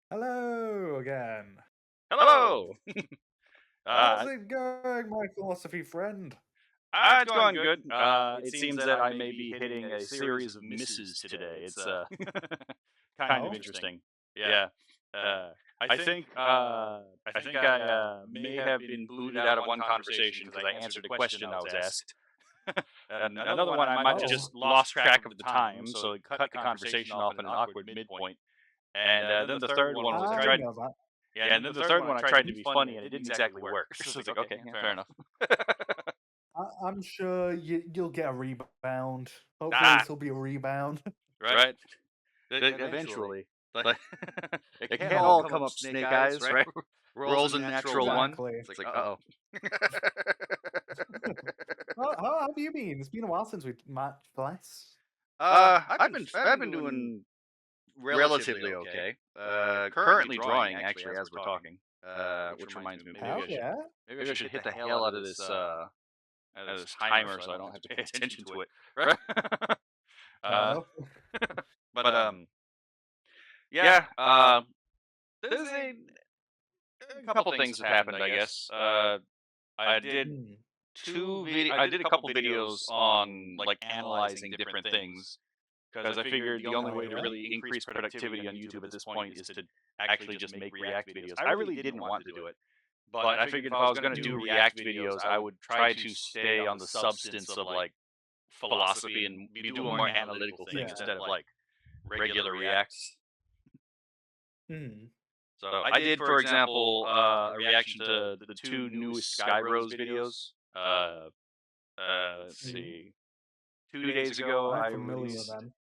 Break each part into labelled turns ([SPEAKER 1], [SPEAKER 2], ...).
[SPEAKER 1] Hello again.
[SPEAKER 2] Hello.
[SPEAKER 1] How's
[SPEAKER 2] uh,
[SPEAKER 1] it going, my philosophy friend?
[SPEAKER 2] it's going good. It seems that I may be hitting a series of misses today. It's kind of
[SPEAKER 1] Oh,
[SPEAKER 2] interesting. Yeah. I think I may have been booted out of one conversation because I answered a question I was asked, and another one I might have
[SPEAKER 1] oh,
[SPEAKER 2] just lost track of the time, so it cut the conversation off at an awkward midpoint. And then the third one was I
[SPEAKER 1] I
[SPEAKER 2] tried.
[SPEAKER 1] know that.
[SPEAKER 2] Yeah, and then the third one I tried to be funny, and it didn't exactly work. So it's like, okay, yeah, fair enough.
[SPEAKER 1] I'm sure you'll get a rebound. Hopefully,
[SPEAKER 2] Ah,
[SPEAKER 1] this will be a rebound.
[SPEAKER 2] right. Eventually, like it can't all come up snake eyes, right? Rolls a natural one.
[SPEAKER 1] Exactly.
[SPEAKER 2] It's like, oh.
[SPEAKER 1] How have you been? It's been a while since we matched less.
[SPEAKER 2] I've been doing relatively okay. Currently drawing actually as we're talking. Which reminds me,
[SPEAKER 1] Hell yeah.
[SPEAKER 2] maybe I should hit the hell out of this timer so I don't have to pay attention to it. Right?
[SPEAKER 1] Fair
[SPEAKER 2] uh,
[SPEAKER 1] enough.
[SPEAKER 2] but yeah. There's a couple things have happened, I guess. I did
[SPEAKER 1] Hmm.
[SPEAKER 2] I did a couple videos on like analyzing different things because I figured the only
[SPEAKER 1] Oh
[SPEAKER 2] way to
[SPEAKER 1] yeah.
[SPEAKER 2] really increase productivity on YouTube at this point is to actually just make React videos. I really didn't want to do it, but I figured if I was going to do React videos, I would try to stay on the substance of like philosophy and be doing a more analytical thing
[SPEAKER 1] Yeah.
[SPEAKER 2] instead of like regular Reacts.
[SPEAKER 1] Hmm.
[SPEAKER 2] So I did, for example, a reaction to the two newest Skybros videos. Let's
[SPEAKER 1] Hmm.
[SPEAKER 2] see. 2 days ago,
[SPEAKER 1] I'm
[SPEAKER 2] I
[SPEAKER 1] familiar with
[SPEAKER 2] released.
[SPEAKER 1] them.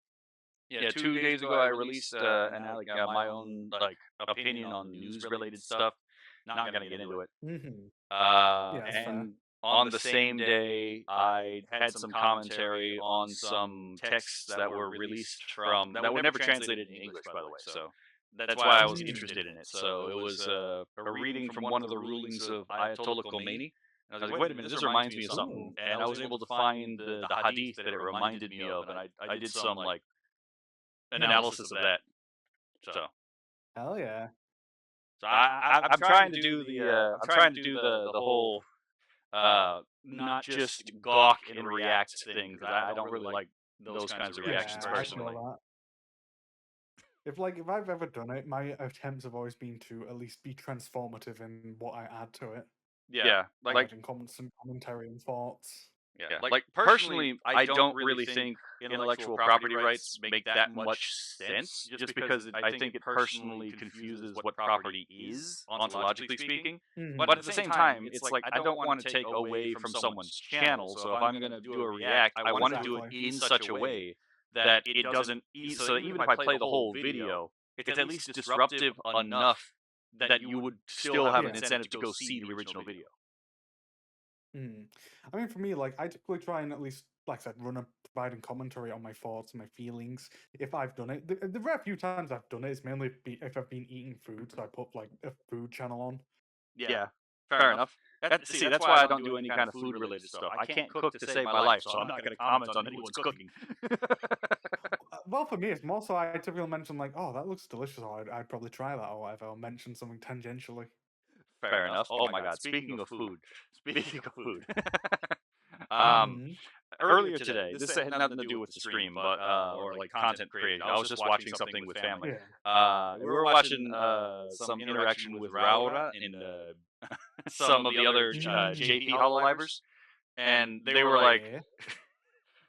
[SPEAKER 2] Yeah, 2 days ago I released my own like opinion on news related stuff. Not gonna get into it.
[SPEAKER 1] Hmm. Yeah, that's fair.
[SPEAKER 2] And on the same day, I had some commentary on some texts that were released from that were never translated in English, by the way. So that's why I was
[SPEAKER 1] Mm.
[SPEAKER 2] interested in it. So it was a reading from one of the rulings of Ayatollah Khomeini. And I was like, wait a minute, this reminds me of something.
[SPEAKER 1] Oh,
[SPEAKER 2] And I was able to find the hadith that it reminded me of, and I did some like analysis of that. So
[SPEAKER 1] hell yeah.
[SPEAKER 2] I'm trying to do I'm trying to do the whole not just gawk and react thing because I don't really like those kinds of reactions
[SPEAKER 1] Yeah, I feel
[SPEAKER 2] personally.
[SPEAKER 1] that. If I've ever done it, my attempts have always been to at least be transformative in what I add to it,
[SPEAKER 2] Yeah, like
[SPEAKER 1] adding comments and commentary and thoughts.
[SPEAKER 2] yeah, like personally, I don't really think intellectual property rights make that much sense, just because I think it personally confuses what property is, ontologically speaking.
[SPEAKER 1] Mhm.
[SPEAKER 2] But at the same time, it's like I don't want to take away from someone's channel. So if I'm going to do a react, I want to do it
[SPEAKER 1] Exactly.
[SPEAKER 2] in such a way that it doesn't. So that even if I play the whole video, it's at least disruptive enough that you would still have an
[SPEAKER 1] Yeah.
[SPEAKER 2] incentive to go see the original video.
[SPEAKER 1] Mm. I mean, for me, like I typically try and at least, like I said, run a providing commentary on my thoughts and my feelings. If I've done it, the rare few times I've done it is mainly if I've been eating food, so I put like a food channel on.
[SPEAKER 2] Yeah, fair enough. See, that's why I don't do any kind of food related stuff. I can't cook to save my life, so I'm not going to comment on anyone's cooking.
[SPEAKER 1] Well, for me, it's more so I typically mention like, "Oh, that looks delicious," or I'd probably try that or whatever, or mention something tangentially.
[SPEAKER 2] Fair enough. Oh my God. Speaking of food, speaking of food. um,
[SPEAKER 1] Mhm.
[SPEAKER 2] earlier today, this had nothing to do with the stream, but or like content creating. I was just watching something with family.
[SPEAKER 1] Yeah.
[SPEAKER 2] We were watching some interaction with Raura and some of the other
[SPEAKER 1] Mm.
[SPEAKER 2] JP Hololivers, and they were like,
[SPEAKER 1] Yeah.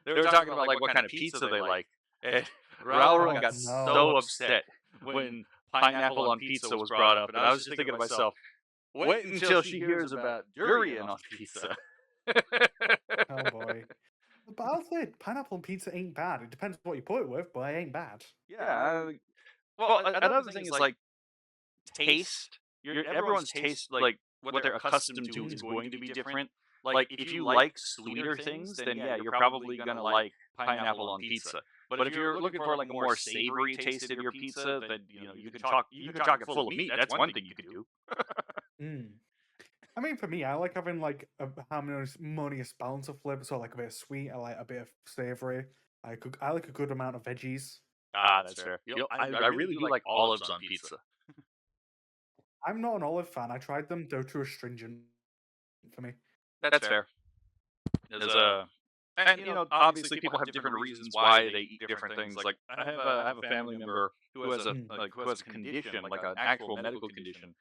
[SPEAKER 2] they were talking about like what kind of pizza they like. And Raura
[SPEAKER 1] Oh
[SPEAKER 2] got
[SPEAKER 1] no.
[SPEAKER 2] so upset when pineapple on pizza was brought up, and I was just thinking to myself, wait until she hears about durian on pizza.
[SPEAKER 1] Oh boy. But I'll say pineapple on pizza ain't bad. It depends what you put it with, but it ain't bad.
[SPEAKER 2] Yeah. Well, another thing is like taste. Everyone's taste, like what they're accustomed to, is going to be different. Like if you like sweeter things, then yeah, you're probably gonna like pineapple on pizza. But if you're looking for like a more savory taste of your pizza, then you can chalk it full of meat. That's one thing you could do.
[SPEAKER 1] Mm. I mean, for me, I like having like a harmonious balance of flavor. So I like a bit of sweet, I like a bit of savory. I like a good amount of veggies.
[SPEAKER 2] Ah, that's fair. I really do like olives on pizza.
[SPEAKER 1] I'm not an olive fan. I tried them; they're too astringent for me.
[SPEAKER 2] That's fair. There's and obviously people have different reasons why they eat different things. Like I have a family member who has a condition, like an actual medical condition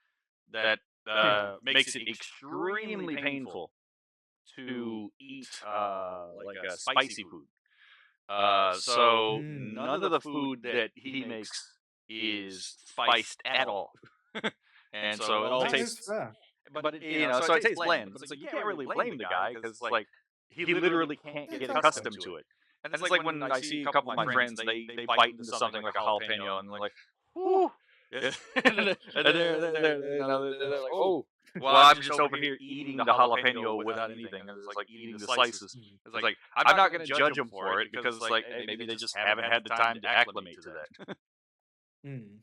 [SPEAKER 2] that
[SPEAKER 1] Yeah.
[SPEAKER 2] makes it extremely painful to eat like a spicy food. So none of the food that he makes is spiced at all, and so it all
[SPEAKER 1] That is
[SPEAKER 2] tastes.
[SPEAKER 1] fair.
[SPEAKER 2] But so it tastes bland. But it's like you can't really blame the guy because like he literally can't get accustomed to it. And it's like when I see a couple of my friends, they bite into something like a jalapeno, and they're like, "Whoo!" and they're like, "Oh, well, I'm just over here eating the jalapeno without anything. And it's like eating the slices." It's like I'm not going to judge them for it because like maybe they just haven't had the time to acclimate to that.
[SPEAKER 1] Mm.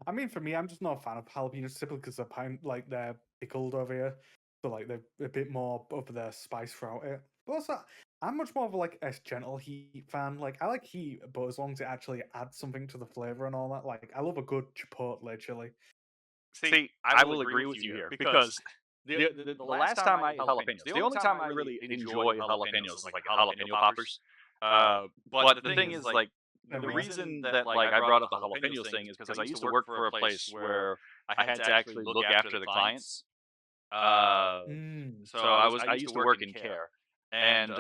[SPEAKER 1] I mean, for me, I'm just not a fan of jalapenos simply because they're pickled over here, so like they're a bit more of the spice throughout it. But also, I'm much more of like a gentle heat fan. Like I like heat, but as long as it actually adds something to the flavor and all that. Like I love a good chipotle chili.
[SPEAKER 2] See, I will agree with you here because the last time I ate jalapenos, the only time I really enjoy jalapenos is like jalapeno poppers. But the thing is, like, the reason that like I brought up the jalapenos thing is because I used to work for a place where I had to actually look after the clients. So I used to work in care, and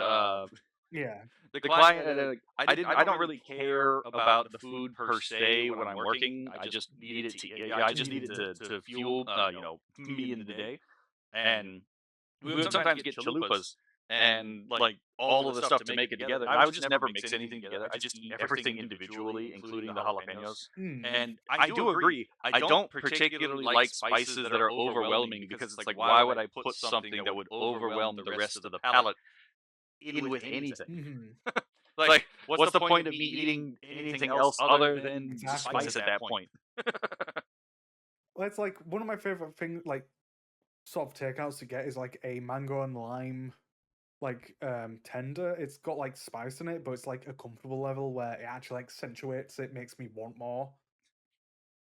[SPEAKER 1] Yeah.
[SPEAKER 2] the client I don't really care about the food per se when I'm working. I just need it to I just need it to fuel me in the day. And we would sometimes get chalupas and like all of the stuff to make it together. And I would just never mix anything together. I just eat everything individually, including the jalapenos. And I do agree. I don't particularly like spices that are overwhelming because it's like, why would I put something that would overwhelm the rest of the palate in with anything?
[SPEAKER 1] Mhm.
[SPEAKER 2] Like, what's the point of me eating anything else other than
[SPEAKER 1] Exactly.
[SPEAKER 2] spice at that point?
[SPEAKER 1] Well, it's like one of my favorite things, like sort of takeouts to get is like a mango and lime like tender. It's got like spice in it, but it's like a comfortable level where it actually accentuates it, makes me want more.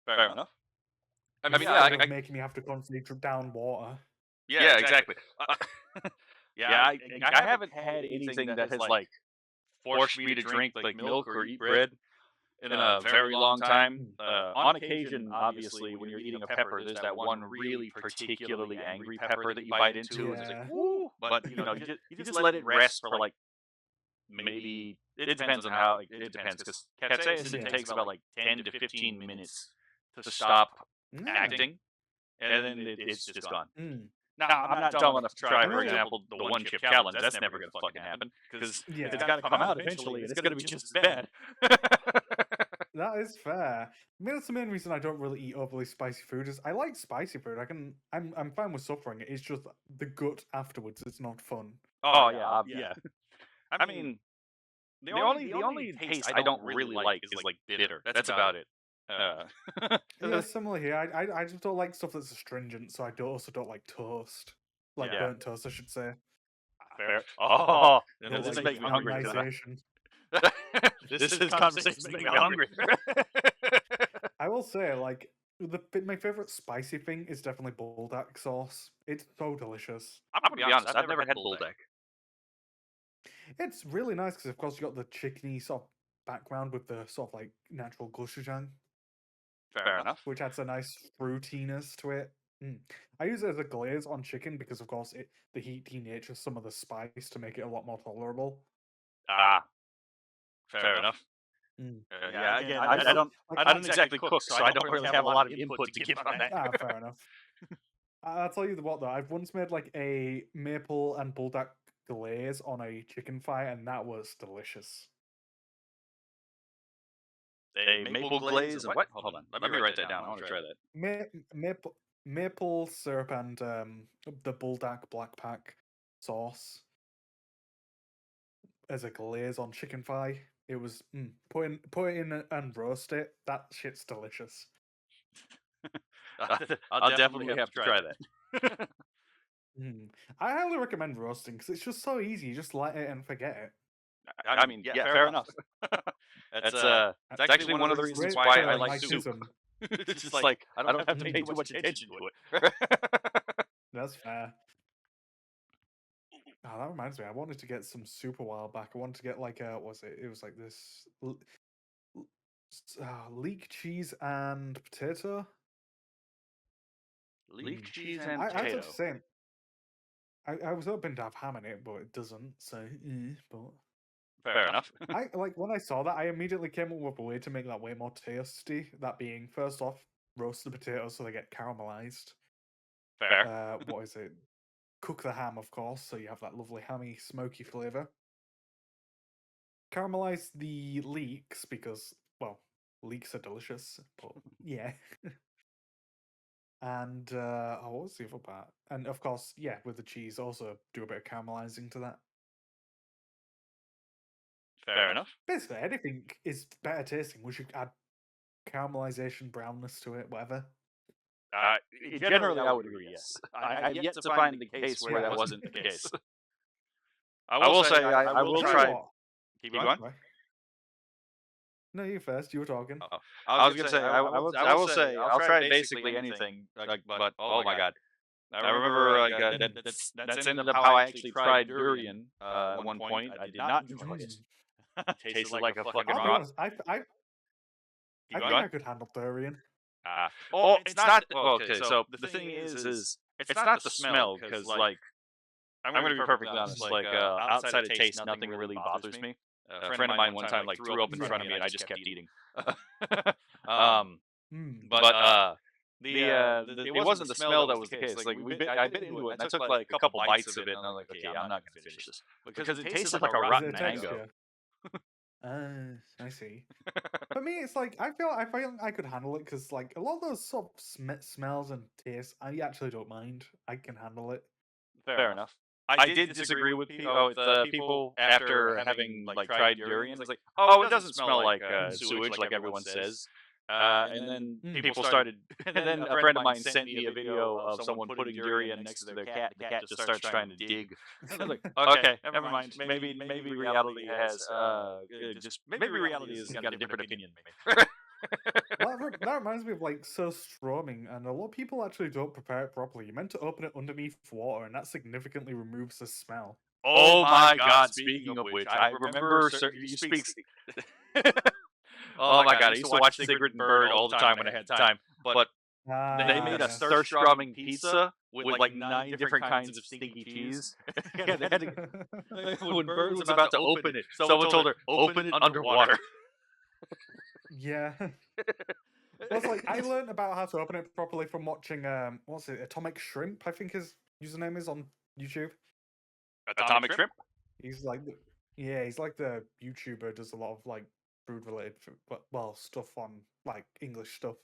[SPEAKER 2] Fair enough. I mean,
[SPEAKER 1] Instead of making me have to constantly drip down water.
[SPEAKER 2] yeah, exactly. Yeah, I haven't had anything that has like forced me to drink like milk or eat bread in a very long time. On occasion, obviously, when you're eating a pepper, there's that one really particularly angry pepper that you bite into, and it's like, woo! But you just let it rest for like maybe it depends on how it depends because capsaicin takes about like 10 to 15 minutes to stop acting, and then it's just gone. Now, I'm not dumb enough to try, for example, the one chip challenge. That's never going to fucking happen because it's got to come out eventually, and it's going to be just as bad.
[SPEAKER 1] That is fair. I mean, that's the main reason I don't really eat overly spicy food. Is I like spicy food. I'm fine with suffering it. It's just the gut afterwards. It's not fun.
[SPEAKER 2] Oh yeah. I mean, the only taste I don't really like is like bitter. That's about it.
[SPEAKER 1] Yeah, similar here. I just don't like stuff that's astringent, so I also don't like toast. Like burnt toast, I should say.
[SPEAKER 2] Fair. Oh,
[SPEAKER 1] Don't
[SPEAKER 2] this
[SPEAKER 1] like
[SPEAKER 2] makes me hungry.
[SPEAKER 1] caramelization.
[SPEAKER 2] This conversation makes me hungry.
[SPEAKER 1] I will say, like, my favorite spicy thing is definitely buldak sauce. It's so delicious.
[SPEAKER 2] I'm gonna be honest. I've never had buldak.
[SPEAKER 1] It's really nice because, of course, you got the chickeny sort of background with the sort of like natural gochujang,
[SPEAKER 2] Fair enough.
[SPEAKER 1] which adds a nice fruitiness to it. I use it as a glaze on chicken because, of course, the heaty nature of some of the spice to make it a lot more tolerable.
[SPEAKER 2] Fair enough.
[SPEAKER 1] Yeah,
[SPEAKER 2] again, I don't exactly cook, so I don't really have a lot of input to give on that.
[SPEAKER 1] Fair enough. I'll tell you what though, I've once made like a maple and bulldog glaze on a chicken thigh, and that was delicious.
[SPEAKER 2] A maple glaze and what? Hold on, let me write that down. I want to try that.
[SPEAKER 1] Maple syrup and the bulldog black pack sauce as a glaze on chicken thigh. It was put it in and roast it. That shit's delicious.
[SPEAKER 2] I'll definitely have to try that.
[SPEAKER 1] I highly recommend roasting because it's just so easy. You just light it and forget it.
[SPEAKER 2] I mean, yeah, fair enough. That's actually one of the reasons why I like soup. It's just like I don't have to pay too much attention to it.
[SPEAKER 1] That's fair. Oh, that reminds me. I wanted to get some soup a while back. I wanted to get like what was it? It was like this leek cheese and potato.
[SPEAKER 2] Leek cheese and
[SPEAKER 1] I was
[SPEAKER 2] potato.
[SPEAKER 1] just saying. I was hoping to have ham in it, but it doesn't. So, but
[SPEAKER 2] Fair enough.
[SPEAKER 1] I like when I saw that, I immediately came up with a way to make that way more tasty. That being, first off, roast the potatoes so they get caramelized.
[SPEAKER 2] Fair.
[SPEAKER 1] What is it? Cook the ham, of course, so you have that lovely hammy, smoky flavor. Caramelize the leeks because, well, leeks are delicious. But yeah. And what was the other part? And of course, yeah, with the cheese, also do a bit of caramelizing to that.
[SPEAKER 2] Fair enough.
[SPEAKER 1] Basically, anything is better tasting. We should add caramelization, brownness to it, whatever.
[SPEAKER 2] Generally, I would agree. Yes, I've yet to find the case where that wasn't the case. I will say I will try. Keep going.
[SPEAKER 1] No, you first. You were talking.
[SPEAKER 2] Oh, I was gonna say I will say I'll try basically anything. But oh my god, I remember that's ended up how I actually tried durian at one point. I did not enjoy it. Tasted like a fucking rock.
[SPEAKER 1] I think I could handle durian.
[SPEAKER 2] It's not. Well, okay. So the thing is it's not the smell because like I'm gonna be perfectly honest. Like outside of taste, nothing really bothers me. A friend of mine one time like threw up in front of me and I just kept eating. But it wasn't the smell that was the case. Like I bit into it and I took like a couple bites of it and I was like, okay, I'm not gonna finish this because it tasted like a rotten mango.
[SPEAKER 1] I see. For me, it's like I feel I could handle it because like a lot of those sort of smells and tastes, I actually don't mind. I can handle it.
[SPEAKER 2] Fair enough. I did disagree with people after having like tried durian. It's like, oh, it doesn't smell like sewage like everyone says. And then people started, and then a friend of mine sent me a video of someone putting durian next to their cat. The cat just starts trying to dig. I was like, okay, never mind. Maybe reality has maybe reality has got a different opinion. Maybe.
[SPEAKER 1] That reminds me of like surströmming, and a lot of people actually don't prepare it properly. You're meant to open it underneath water, and that significantly removes the smell.
[SPEAKER 2] Oh my god! Speaking of which, I remember you speak. Oh my god! I used to watch Sigrid and Bird all the time when I had time. But they made a surströmming pizza with like 9 different kinds of stinky cheese. When Bird was about to open it, someone told her, "Open it underwater."
[SPEAKER 1] Yeah. Well, like I learned about how to open it properly from watching what's it, Atomic Shrimp, I think his username is on YouTube.
[SPEAKER 2] Atomic Shrimp?
[SPEAKER 1] He's like he's like the YouTuber, does a lot of like food related stuff on like English stuff.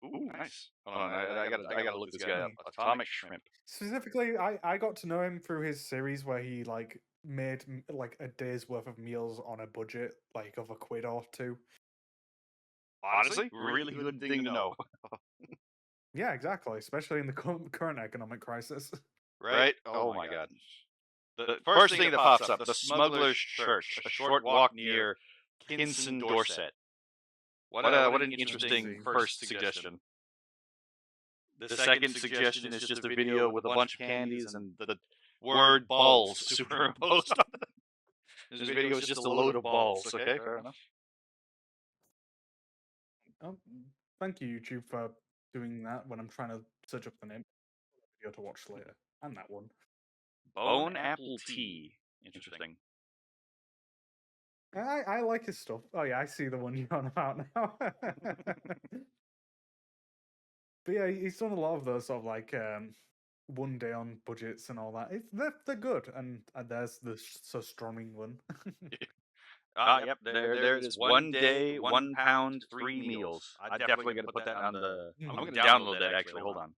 [SPEAKER 2] Ooh, nice. Hold on, I gotta look this guy up. Atomic Shrimp.
[SPEAKER 1] Specifically, I got to know him through his series where he like made like a day's worth of meals on a budget, like of £1 or £2.
[SPEAKER 2] Honestly, really good thing to know.
[SPEAKER 1] Yeah, exactly. Especially in the current economic crisis.
[SPEAKER 2] Right? Oh my god. The first thing that pops up: the Smuggler's Church, a short walk near Kinson, Dorset. What an interesting first suggestion. The second suggestion is just a video with a bunch of candies and the word balls superimposed on it. This video is just a load of balls. Okay, fair enough.
[SPEAKER 1] Thank you, YouTube, for doing that when I'm trying to search up the name video to watch later. And that one.
[SPEAKER 2] Bone apple tea. Interesting.
[SPEAKER 1] I like his stuff. Oh yeah, I see the one you're on about now. But yeah, he's done a lot of those sort of like one day on budgets and all that. They're good, and there's the surströmming one.
[SPEAKER 2] Yep, there it is. 1 day, £1, 3 meals. I'm definitely gonna put that on the. I'm gonna download that actually. Hold on.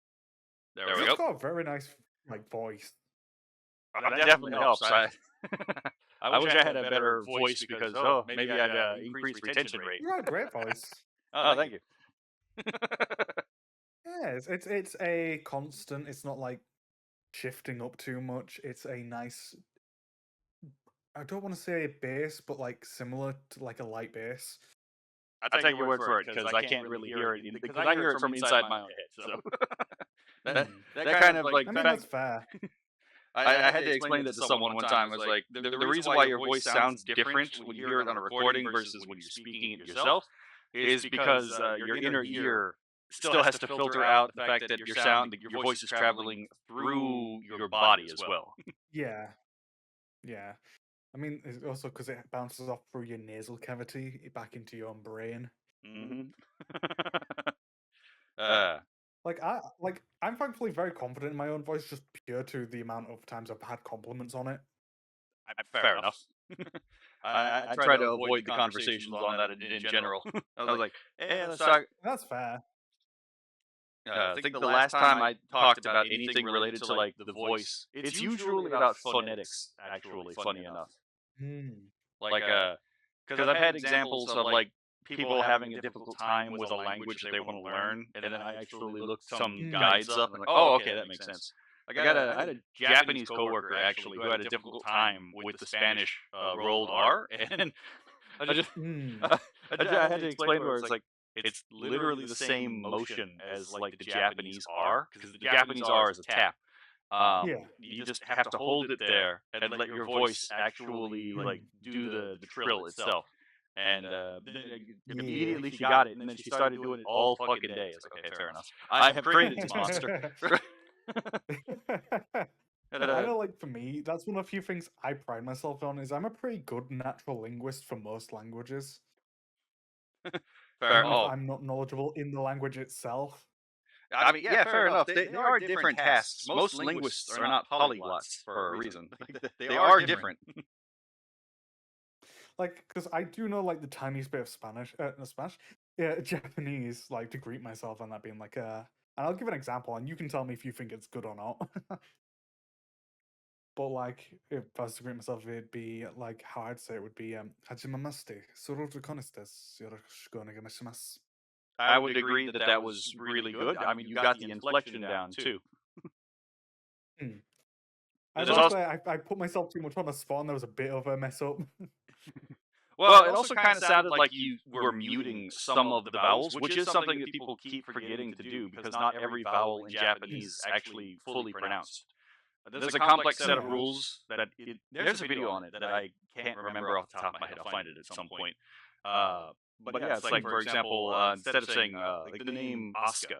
[SPEAKER 2] There we go.
[SPEAKER 1] It's got a very nice like voice.
[SPEAKER 2] That definitely helps. I wish I had a better voice because maybe I'd increase retention rate.
[SPEAKER 1] You got a great voice.
[SPEAKER 2] Oh, thank you.
[SPEAKER 1] Yeah, it's a constant. It's not like shifting up too much. It's a nice. I don't want to say bass, but like similar to like a light bass.
[SPEAKER 2] I'll take your word for it because I can't really hear it because I hear it from inside my own head. So that kind of like
[SPEAKER 1] I mean, that's fair.
[SPEAKER 2] I had to explain that to someone one time. I was like, the reason why your voice sounds different when you hear it on a recording versus when you're speaking it yourself is because your inner ear still has to filter out the fact that your voice is traveling through your body as well.
[SPEAKER 1] Yeah, yeah. I mean, it's also because it bounces off through your nasal cavity back into your own brain.
[SPEAKER 2] Mm-hmm. uh,
[SPEAKER 1] I'm thankfully very confident in my own voice, just pure to the amount of times I've had compliments on it.
[SPEAKER 2] fair enough. I try to avoid the conversations on that in general. I was like, hey, let's talk.
[SPEAKER 1] That's fair.
[SPEAKER 2] I think the last time I talked about anything related to like the voice, it's usually about phonetics. Actually, funny enough,
[SPEAKER 1] Hmm.
[SPEAKER 2] like because I've had examples of like people having a difficult time with a language that they want to learn, and then I actually looked some guides up and like, oh, okay, that makes sense. I had a Japanese coworker actually who had a difficult time with the Spanish rolled R, and I just
[SPEAKER 1] Hmm.
[SPEAKER 2] I had to explain to her it's literally the same motion as like the Japanese R because the Japanese R is a tap.
[SPEAKER 1] Yeah.
[SPEAKER 2] You just have to hold it there and let your voice actually like do the trill itself. And immediately she got it, and then she started doing it all fucking day. It's like, okay, fair enough. I have created this monster.
[SPEAKER 1] I know, like, for me, that's one of the few things I pride myself on is I'm a pretty good natural linguist for most languages,
[SPEAKER 2] Fair.
[SPEAKER 1] even if
[SPEAKER 2] Oh,
[SPEAKER 1] I'm not knowledgeable in the language itself.
[SPEAKER 2] I mean, yeah, fair enough. They are different tasks. Most linguists are not polyglots for a reason. They are different.
[SPEAKER 1] Like, because I do know, like, the tiniest bit of Spanish, not Spanish, yeah, Japanese, like, to greet myself and that being like, and I'll give an example, and you can tell me if you think it's good or not. But like, if I was to greet myself, it'd be like how I'd say it would be Hajimemashite, CeruleDraconisVT, Yoroshiku onegaishimasu.
[SPEAKER 2] I would agree that that was really good. I mean, you got the inflection down too.
[SPEAKER 1] Hmm.
[SPEAKER 2] There's
[SPEAKER 1] I
[SPEAKER 2] also,
[SPEAKER 1] I put myself too much on the spot and there was a bit of a mess up.
[SPEAKER 2] well, it also kind of sounded like you were muting some of the vowels, which is something that people keep forgetting to do because not every vowel in Japanese is actually fully pronounced. There's a complex set of rules there's a video on it that I can't remember off the top of my head. I'll find it at some point. But yeah, it's like, for example, instead of saying like the name Asuka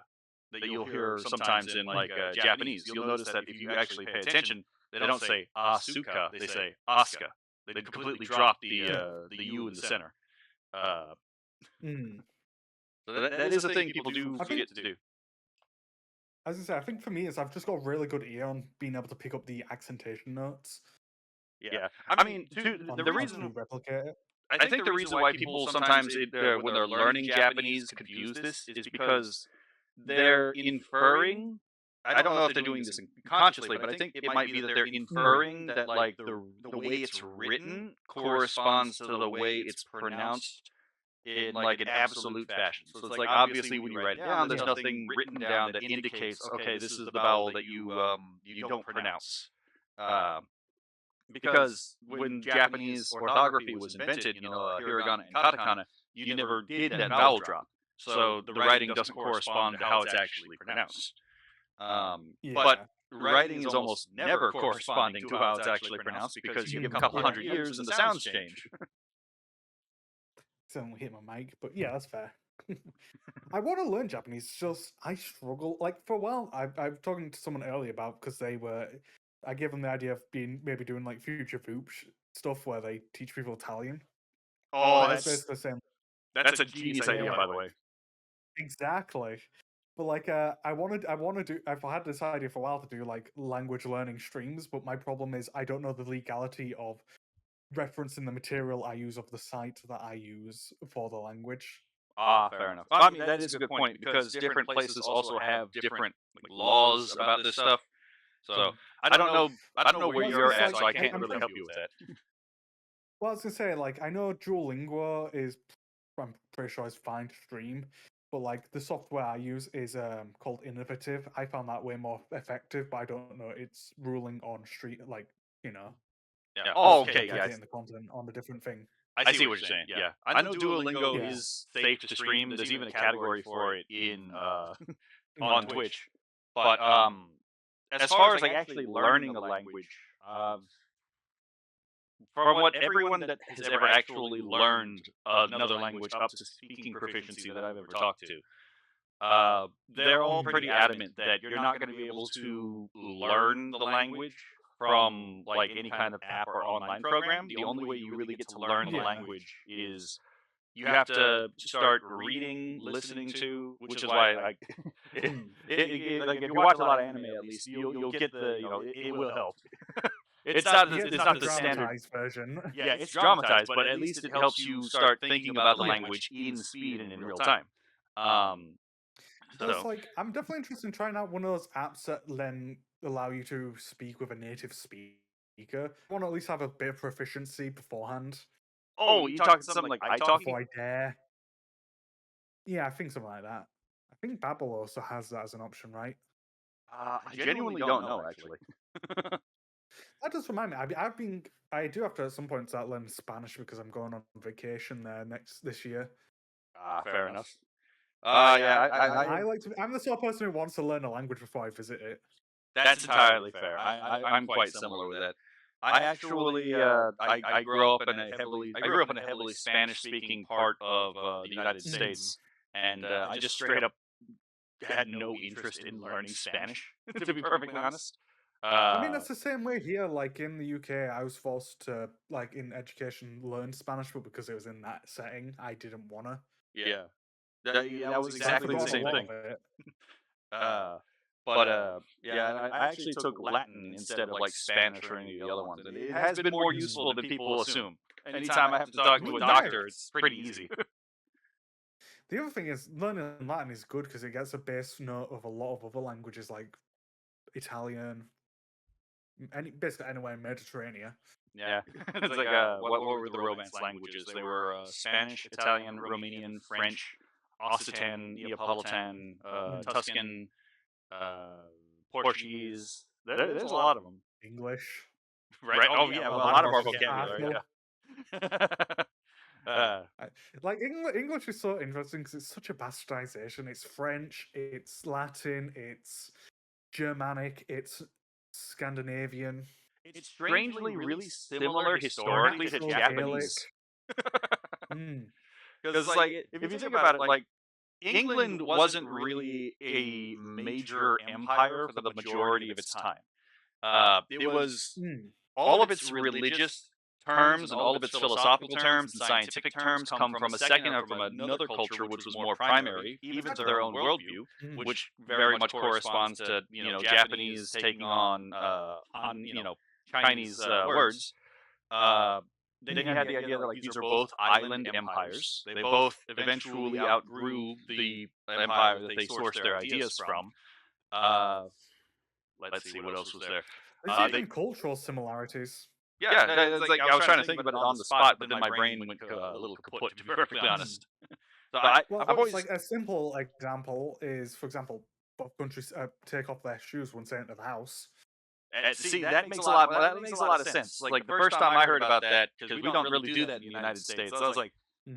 [SPEAKER 2] that you'll hear sometimes in like Japanese, you'll notice that if you actually pay attention, they don't say Asuka, they say Asuka. They completely drop the U in the center.
[SPEAKER 1] Hmm.
[SPEAKER 2] So that is a thing people do forget to do.
[SPEAKER 1] As I say, I think for me is I've just got a really good ear on being able to pick up the accentation notes.
[SPEAKER 2] Yeah, I mean,
[SPEAKER 1] The
[SPEAKER 2] the reason
[SPEAKER 1] to replicate it.
[SPEAKER 2] I think the reason why people sometimes when they're learning Japanese confuse this is because they're inferring. I don't know if they're doing this consciously, but I think it might be that they're inferring that like the way it's written corresponds to the way it's pronounced in like an absolute fashion. So it's like obviously when you write it down, there's nothing written down that indicates okay, this is the vowel that you don't pronounce. Because when Japanese orthography was invented, hiragana and katakana, you never did that vowel drop. So the writing doesn't correspond to how it's actually pronounced. But writing is almost never corresponding to how it's actually pronounced because you give a couple hundred years and the sounds change.
[SPEAKER 1] Someone hit my mic, but yeah, that's fair. I want to learn Japanese. Just I struggle. Like for a while, I was talking to someone earlier about because I gave them the idea of maybe doing like future Voops stuff where they teach people Italian.
[SPEAKER 2] Oh,
[SPEAKER 1] That's basically the same.
[SPEAKER 2] That's a genius idea, by the way.
[SPEAKER 1] Exactly. But like, I want to do. I've had this idea for a while to do like language learning streams, but my problem is I don't know the legality of referencing the material I use of the site that I use for the language.
[SPEAKER 2] Fair enough. I mean, that is a good point because different places also have different like, laws about this stuff. So I don't know. I don't know where you're at, so I can't really help you with that.
[SPEAKER 1] Well, I was gonna say, like, I know Duolingo is, I'm pretty sure it's fine to stream, but like the software I use is called Innovative. I found that way more effective, but I don't know it's ruling on street, like, you know.
[SPEAKER 2] Yeah.
[SPEAKER 1] Just
[SPEAKER 2] Oh,
[SPEAKER 1] for
[SPEAKER 2] okay. Yeah.
[SPEAKER 1] getting the content on a different thing.
[SPEAKER 2] I see what you're saying. Yeah. I know Duolingo
[SPEAKER 1] Yeah.
[SPEAKER 2] is safe to stream. There's even a category for it in on Twitch. But as far as like actually learning a language, from what everyone that has ever actually learned another language up to speaking proficiency that I've ever talked to, they're all pretty adamant that you're not going to be able to learn the language from like any kind of app or online program. The only way you really get to learn the language is you have to start reading, listening to, which is why like, like if you watch a lot of anime, at least you'll get the it will help. It's not the standard
[SPEAKER 1] dramatized version.
[SPEAKER 2] Yeah, it's dramatized, but at least it helps you start thinking about the language in speed and in real time.
[SPEAKER 1] Plus, like, I'm definitely interested in trying out one of those apps that then allow you to speak with a native speaker. I want to at least have a bit of proficiency beforehand.
[SPEAKER 2] Oh, you talking something like iTalki?
[SPEAKER 1] Before I dare. Yeah, I think something like that. I think Babbel also has that as an option, right?
[SPEAKER 2] I genuinely don't know, actually.
[SPEAKER 1] That does remind me. I do have to at some point start learning Spanish because I'm going on vacation there this year.
[SPEAKER 2] Fair enough.
[SPEAKER 1] Yeah, I like to. I'm the sort of person who wants to learn a language before I visit it.
[SPEAKER 2] That's entirely fair. I'm quite similar with that. I actually I grew up in a heavily Spanish speaking part of the United States, and I just straight up had no interest in learning Spanish, to be perfectly honest.
[SPEAKER 1] I mean, that's the same way here. Like in the UK, I was forced to, like in education, learn Spanish, but because it was in that setting, I didn't want to.
[SPEAKER 2] Yeah, that was exactly the same thing. Yeah, I actually took Latin instead of like Spanish or any of the other ones, and it has been more useful than people assume. Anytime I have to talk to a doctor, it's pretty easy.
[SPEAKER 1] The other thing is, learning Latin is good because it gets a base note of a lot of other languages like Italian, basically anywhere in Mediterranean.
[SPEAKER 2] Yeah, it's like what were the Romance languages? They were Spanish, Italian, Romanian, French, Occitan, Neapolitan, Tuscan, Portuguese. There's a lot of them.
[SPEAKER 1] English.
[SPEAKER 2] Right. Oh yeah. Well, a lot of our vocabulary. Yeah.
[SPEAKER 1] Like English is so interesting because it's such a bastardization. It's French, it's Latin, it's Germanic, it's Scandinavian.
[SPEAKER 2] It's strangely really similar historically to Japanese. Because, like, if you think about it, like, England wasn't really a major empire for the majority of its time. It was all of its religious terms and all of its philosophical terms and scientific terms come from another culture which was more primary, even to their own worldview, which very much corresponds to Japanese taking on Chinese words. Then you had the idea that like these are both island empires. They both eventually outgrew the empire that they sourced their ideas from. Let's see what else was there.
[SPEAKER 1] There's even cultural similarities.
[SPEAKER 2] Yeah, it's like I was trying to think about it on the spot, but then my brain went a little kaput, to be perfectly honest. So I've always
[SPEAKER 1] like a simple example is, for example, both countries take off their shoes when they enter the house.
[SPEAKER 2] See, that makes a lot of sense. Like the first time I heard about that, because we don't really do that in the United States, so I was like,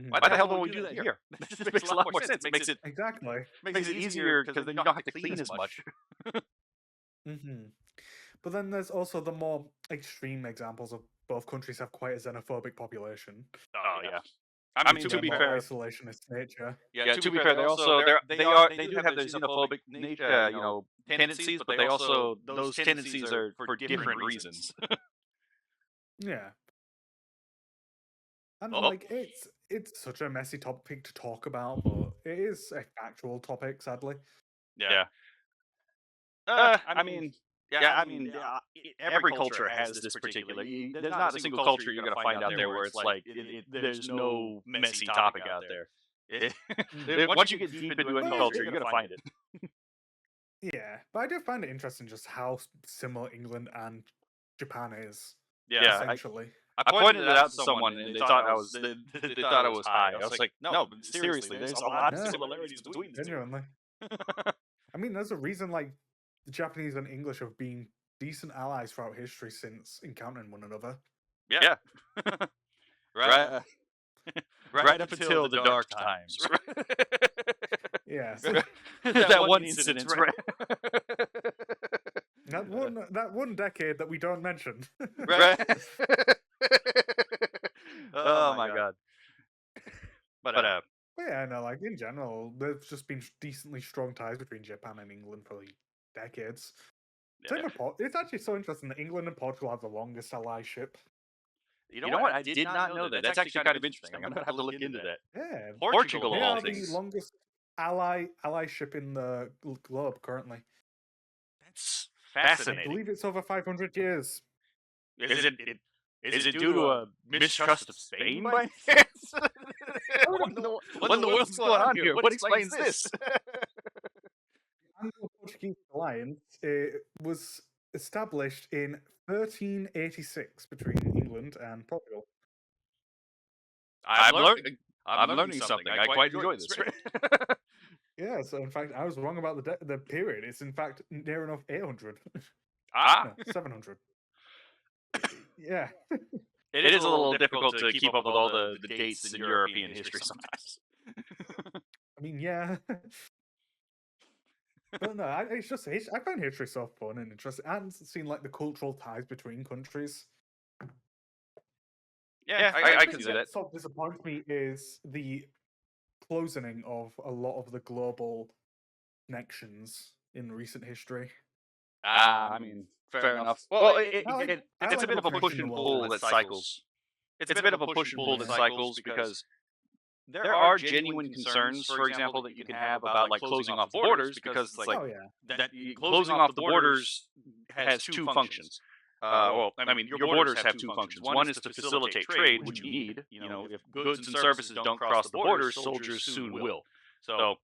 [SPEAKER 2] why the hell don't we do that here? This makes a lot more sense. It makes it easier because then you don't have to clean as much.
[SPEAKER 1] But then there's also the more extreme examples of both countries have quite a xenophobic population.
[SPEAKER 2] Oh yeah. I mean, to be fair,
[SPEAKER 1] isolationist nature.
[SPEAKER 2] Yeah, to be fair, they do have their xenophobic tendencies, but they also those tendencies are for different reasons.
[SPEAKER 1] Yeah. And like it's such a messy topic to talk about, but it is a factual topic, sadly.
[SPEAKER 2] Yeah. Every culture has this particular. There's not a single culture you're gonna find out there where it's like there's no messy topic out there. Once you get deep into any culture, you're gonna find it.
[SPEAKER 1] Yeah, but I do find it interesting just how similar England and Japan is.
[SPEAKER 2] Yeah,
[SPEAKER 1] essentially.
[SPEAKER 2] I pointed it out to someone, and they thought I was high. I was like, no, seriously, there's a lot of similarities between the two.
[SPEAKER 1] Genuinely. I mean, there's a reason like the Japanese and English have been decent allies throughout history since encountering one another.
[SPEAKER 2] Yeah. Right. Right up until the dark times.
[SPEAKER 1] Yes.
[SPEAKER 2] That one incident. Right.
[SPEAKER 1] That one decade that we don't mention.
[SPEAKER 2] Right. Oh my god. But
[SPEAKER 1] Yeah, no, like in general, there's just been decently strong ties between Japan and England for like decades. Same with it's actually so interesting that England and Portugal have the longest allyship.
[SPEAKER 2] you know what? I did not know that. That's actually kind of interesting. I'm gonna have to look into that.
[SPEAKER 1] Yeah,
[SPEAKER 2] Portugal,
[SPEAKER 1] they
[SPEAKER 2] of all
[SPEAKER 1] are the
[SPEAKER 2] things.
[SPEAKER 1] longest allyship in the globe currently.
[SPEAKER 2] That's
[SPEAKER 1] I
[SPEAKER 2] fascinating.
[SPEAKER 1] believe it's over 500 years.
[SPEAKER 2] Is it due to a mistrust of Spain by chance? What in the world's going on here? What explains this?
[SPEAKER 1] Anglo-Portuguese alliance was established in 1386 between England and Portugal.
[SPEAKER 2] I'm learning something. I quite enjoy this.
[SPEAKER 1] Yeah, so in fact, I was wrong about the period. It's in fact near enough 800.
[SPEAKER 2] Ah,
[SPEAKER 1] No, 700. Yeah.
[SPEAKER 2] it is a little difficult to keep up with all the dates in European history sometimes.
[SPEAKER 1] I mean, yeah. But no, I find history so fun and interesting. I haven't seen like the cultural ties between countries.
[SPEAKER 2] Yeah, I can see that.
[SPEAKER 1] What disappoints me is the closing of a lot of the global connections in recent history.
[SPEAKER 2] I mean, fair enough. Well, it's a bit of a push and pull that cycles. It's a bit of a push and pull that cycles because there are genuine concerns, for example, that you can have about like closing off the borders because like that closing off the borders has two functions. Well, I mean, your borders have two functions. One is to facilitate trade, which you need. You know, if goods and services don't cross the borders, soldiers soon will. So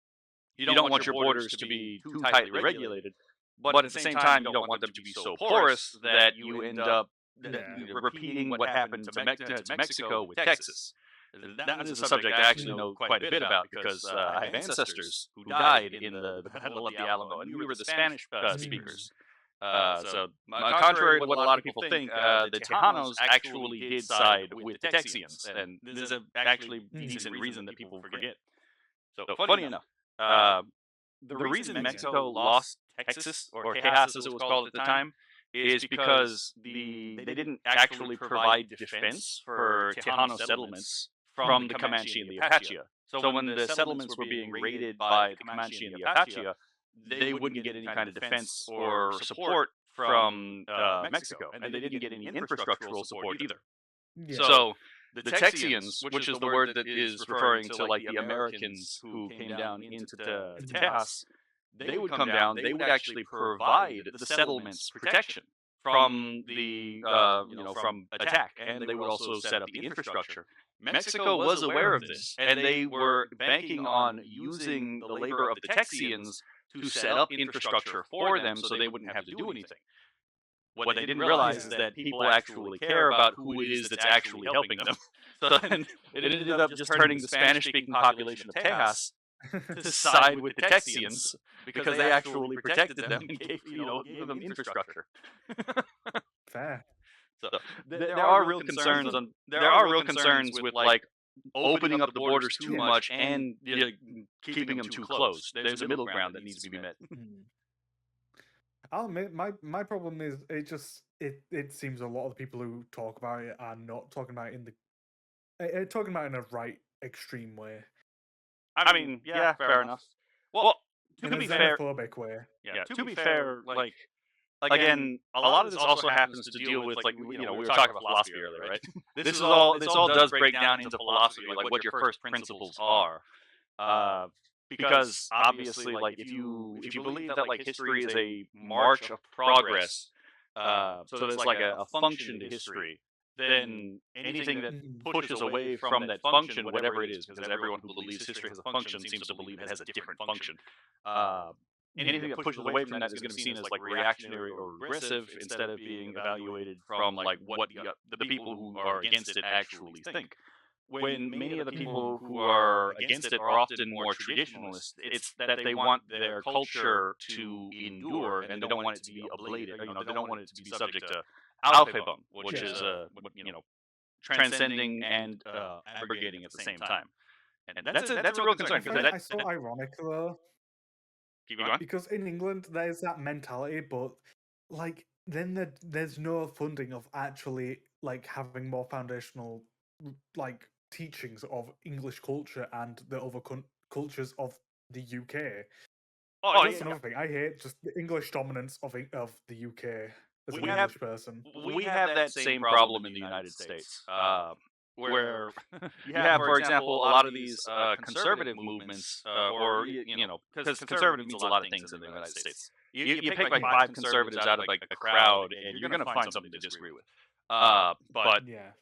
[SPEAKER 2] you don't want your borders to be too tightly regulated, but at the same time, you don't want them to be so porous that you end up repeating what happened to Mexico with Texas. That is a subject I actually know quite a bit about because I have ancestors who died in the Battle of the Alamo, and we were the Spanish speakers. So, contrary to what a lot of people think, the Tejanos actually did side with the Texians, and this is actually decent reason that people forget. So, funny enough, the reason Mexico lost Texas, or Tejas as it was called at the time, is because they didn't actually provide defense for Tejano settlements from the Comanche and the Apache. So when the settlements were being raided by the Comanche and the Apache, they wouldn't get any kind of defense or support from Mexico, and they didn't get any infrastructural support either. Yeah. So the Texians, which is the word that is referring to like the Americans who came down into Tejas, they would come down. They would actually provide the settlements protection from the from attack, and they would also set up the infrastructure. Mexico was aware of this, and they were banking on using the labor of the Texians to set up infrastructure for them, so they wouldn't have to do anything. What they didn't realize is that people actually care about who it is that's actually helping them. So then it ended up just turning the Spanish-speaking population of Tejas to side with the Texians because they actually protected them and gave them infrastructure.
[SPEAKER 1] Fair.
[SPEAKER 2] So there are real concerns with like opening up the borders too much and keeping them too closed. There's a middle ground that needs to be met.
[SPEAKER 1] I'll admit, my problem is it seems a lot of the people who talk about it are not talking about it talking about it in a right extreme way.
[SPEAKER 2] I mean, yeah, fair enough. Well,
[SPEAKER 1] to be fair, xenophobic way.
[SPEAKER 2] Yeah, to be fair, like again, a lot of this also happens to deal with like we were talking about philosophy earlier, right? This all does break down into philosophy, like what your first principles are. Because obviously, like if you believe that like history is a march of progress, so there's like a function to history, then anything that pushes away from that function, whatever it is, because everyone who believes history has a function seems to believe it has a different function. Anything that pushes away from that is going to be seen as like reactionary or regressive instead of being evaluated from like what the people who are against it actually think. When many of the people who are against it are often more traditionalist, it's that they want their culture to endure and they don't want it to be ablated. They don't want it to be subject to Aufhebung, which is transcending and abrogating at the same time. And that's a real concern.
[SPEAKER 1] I so ironic though.
[SPEAKER 2] Keep going.
[SPEAKER 1] Because in England there's that mentality, but like then there's no funding of actually like having more foundational like teachings of English culture and the other cultures of the UK. That's another thing. I hate just the English dominance of the UK as an English person.
[SPEAKER 2] We have that same problem in the United States, where you have, for example, a lot of these conservative movements, or because conservative means a lot of things in the United States. You pick like 5 conservatives out of like a crowd, and you're going to find something to disagree with. But
[SPEAKER 1] yeah,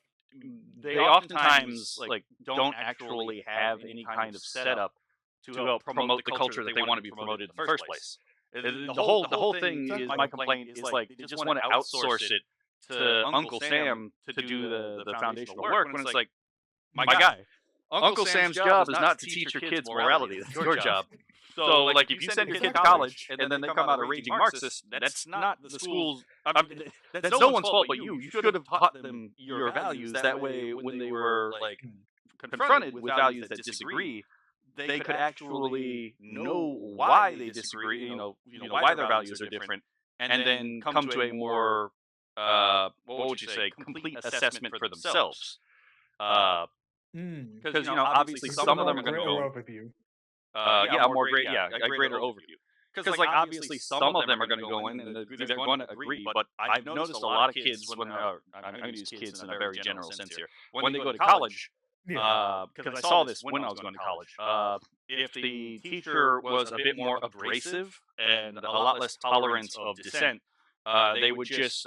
[SPEAKER 2] they oftentimes like don't actually have any kind of setup to help promote the culture that they want to be promoted in the first place. The whole thing is, my complaint is like they just want to outsource it to Uncle Sam to do the foundational work, when it's like, my guy, Uncle Sam's job is not to teach your kids morality. That's your job. So like if you send your kid to college and then they come out a raging Marxist, that's not the school's. That's no one's fault but you. You should have taught them your values. That way, when they were like confronted with values that disagree, they could actually know why they disagree. Why their values are different, and then come to a more what would you say, complete assessment for themselves. Because obviously some of them are going to go
[SPEAKER 1] overview.
[SPEAKER 2] A greater overview. Because like obviously some of them are going to go in and they're going to agree, but I've noticed a lot of kids when I'm going to use kids in a very general sense here, when they go to college. Because I saw this when I was going to college. If the teacher was a bit more abrasive and a lot less tolerant of dissent, they would just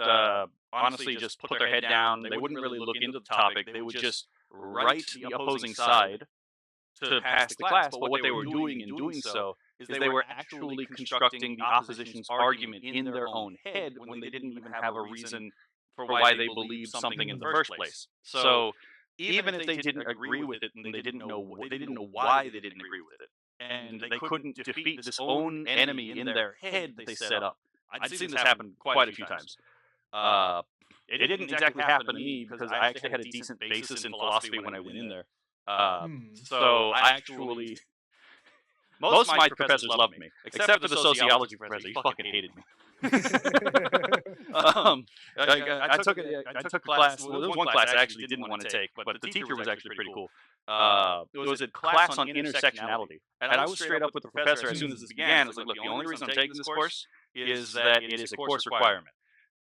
[SPEAKER 2] honestly just put their head down. They wouldn't really look into the topic. They would just write the opposing side to pass the class. But what they were doing in doing so is they were actually constructing the opposition's argument in their own head when they didn't even have a reason for why they believed something in the first place. So even if they didn't agree with it and they didn't know why they didn't agree with it, and they couldn't defeat this own enemy in their head that they set up. I'd seen this happen quite a few times. It didn't exactly happen to me because I actually had a decent basis in philosophy when I went in there. So I actually, most of my professors loved me, except for the sociology professor. He fucking hated me. I took a class. Well, there was one class I actually didn't want to take, but the teacher was actually pretty cool. It was a class on intersectionality, and I was straight up with the professor as soon as this began. I was like, "Look, the only reason I'm taking this course is that it is a course requirement.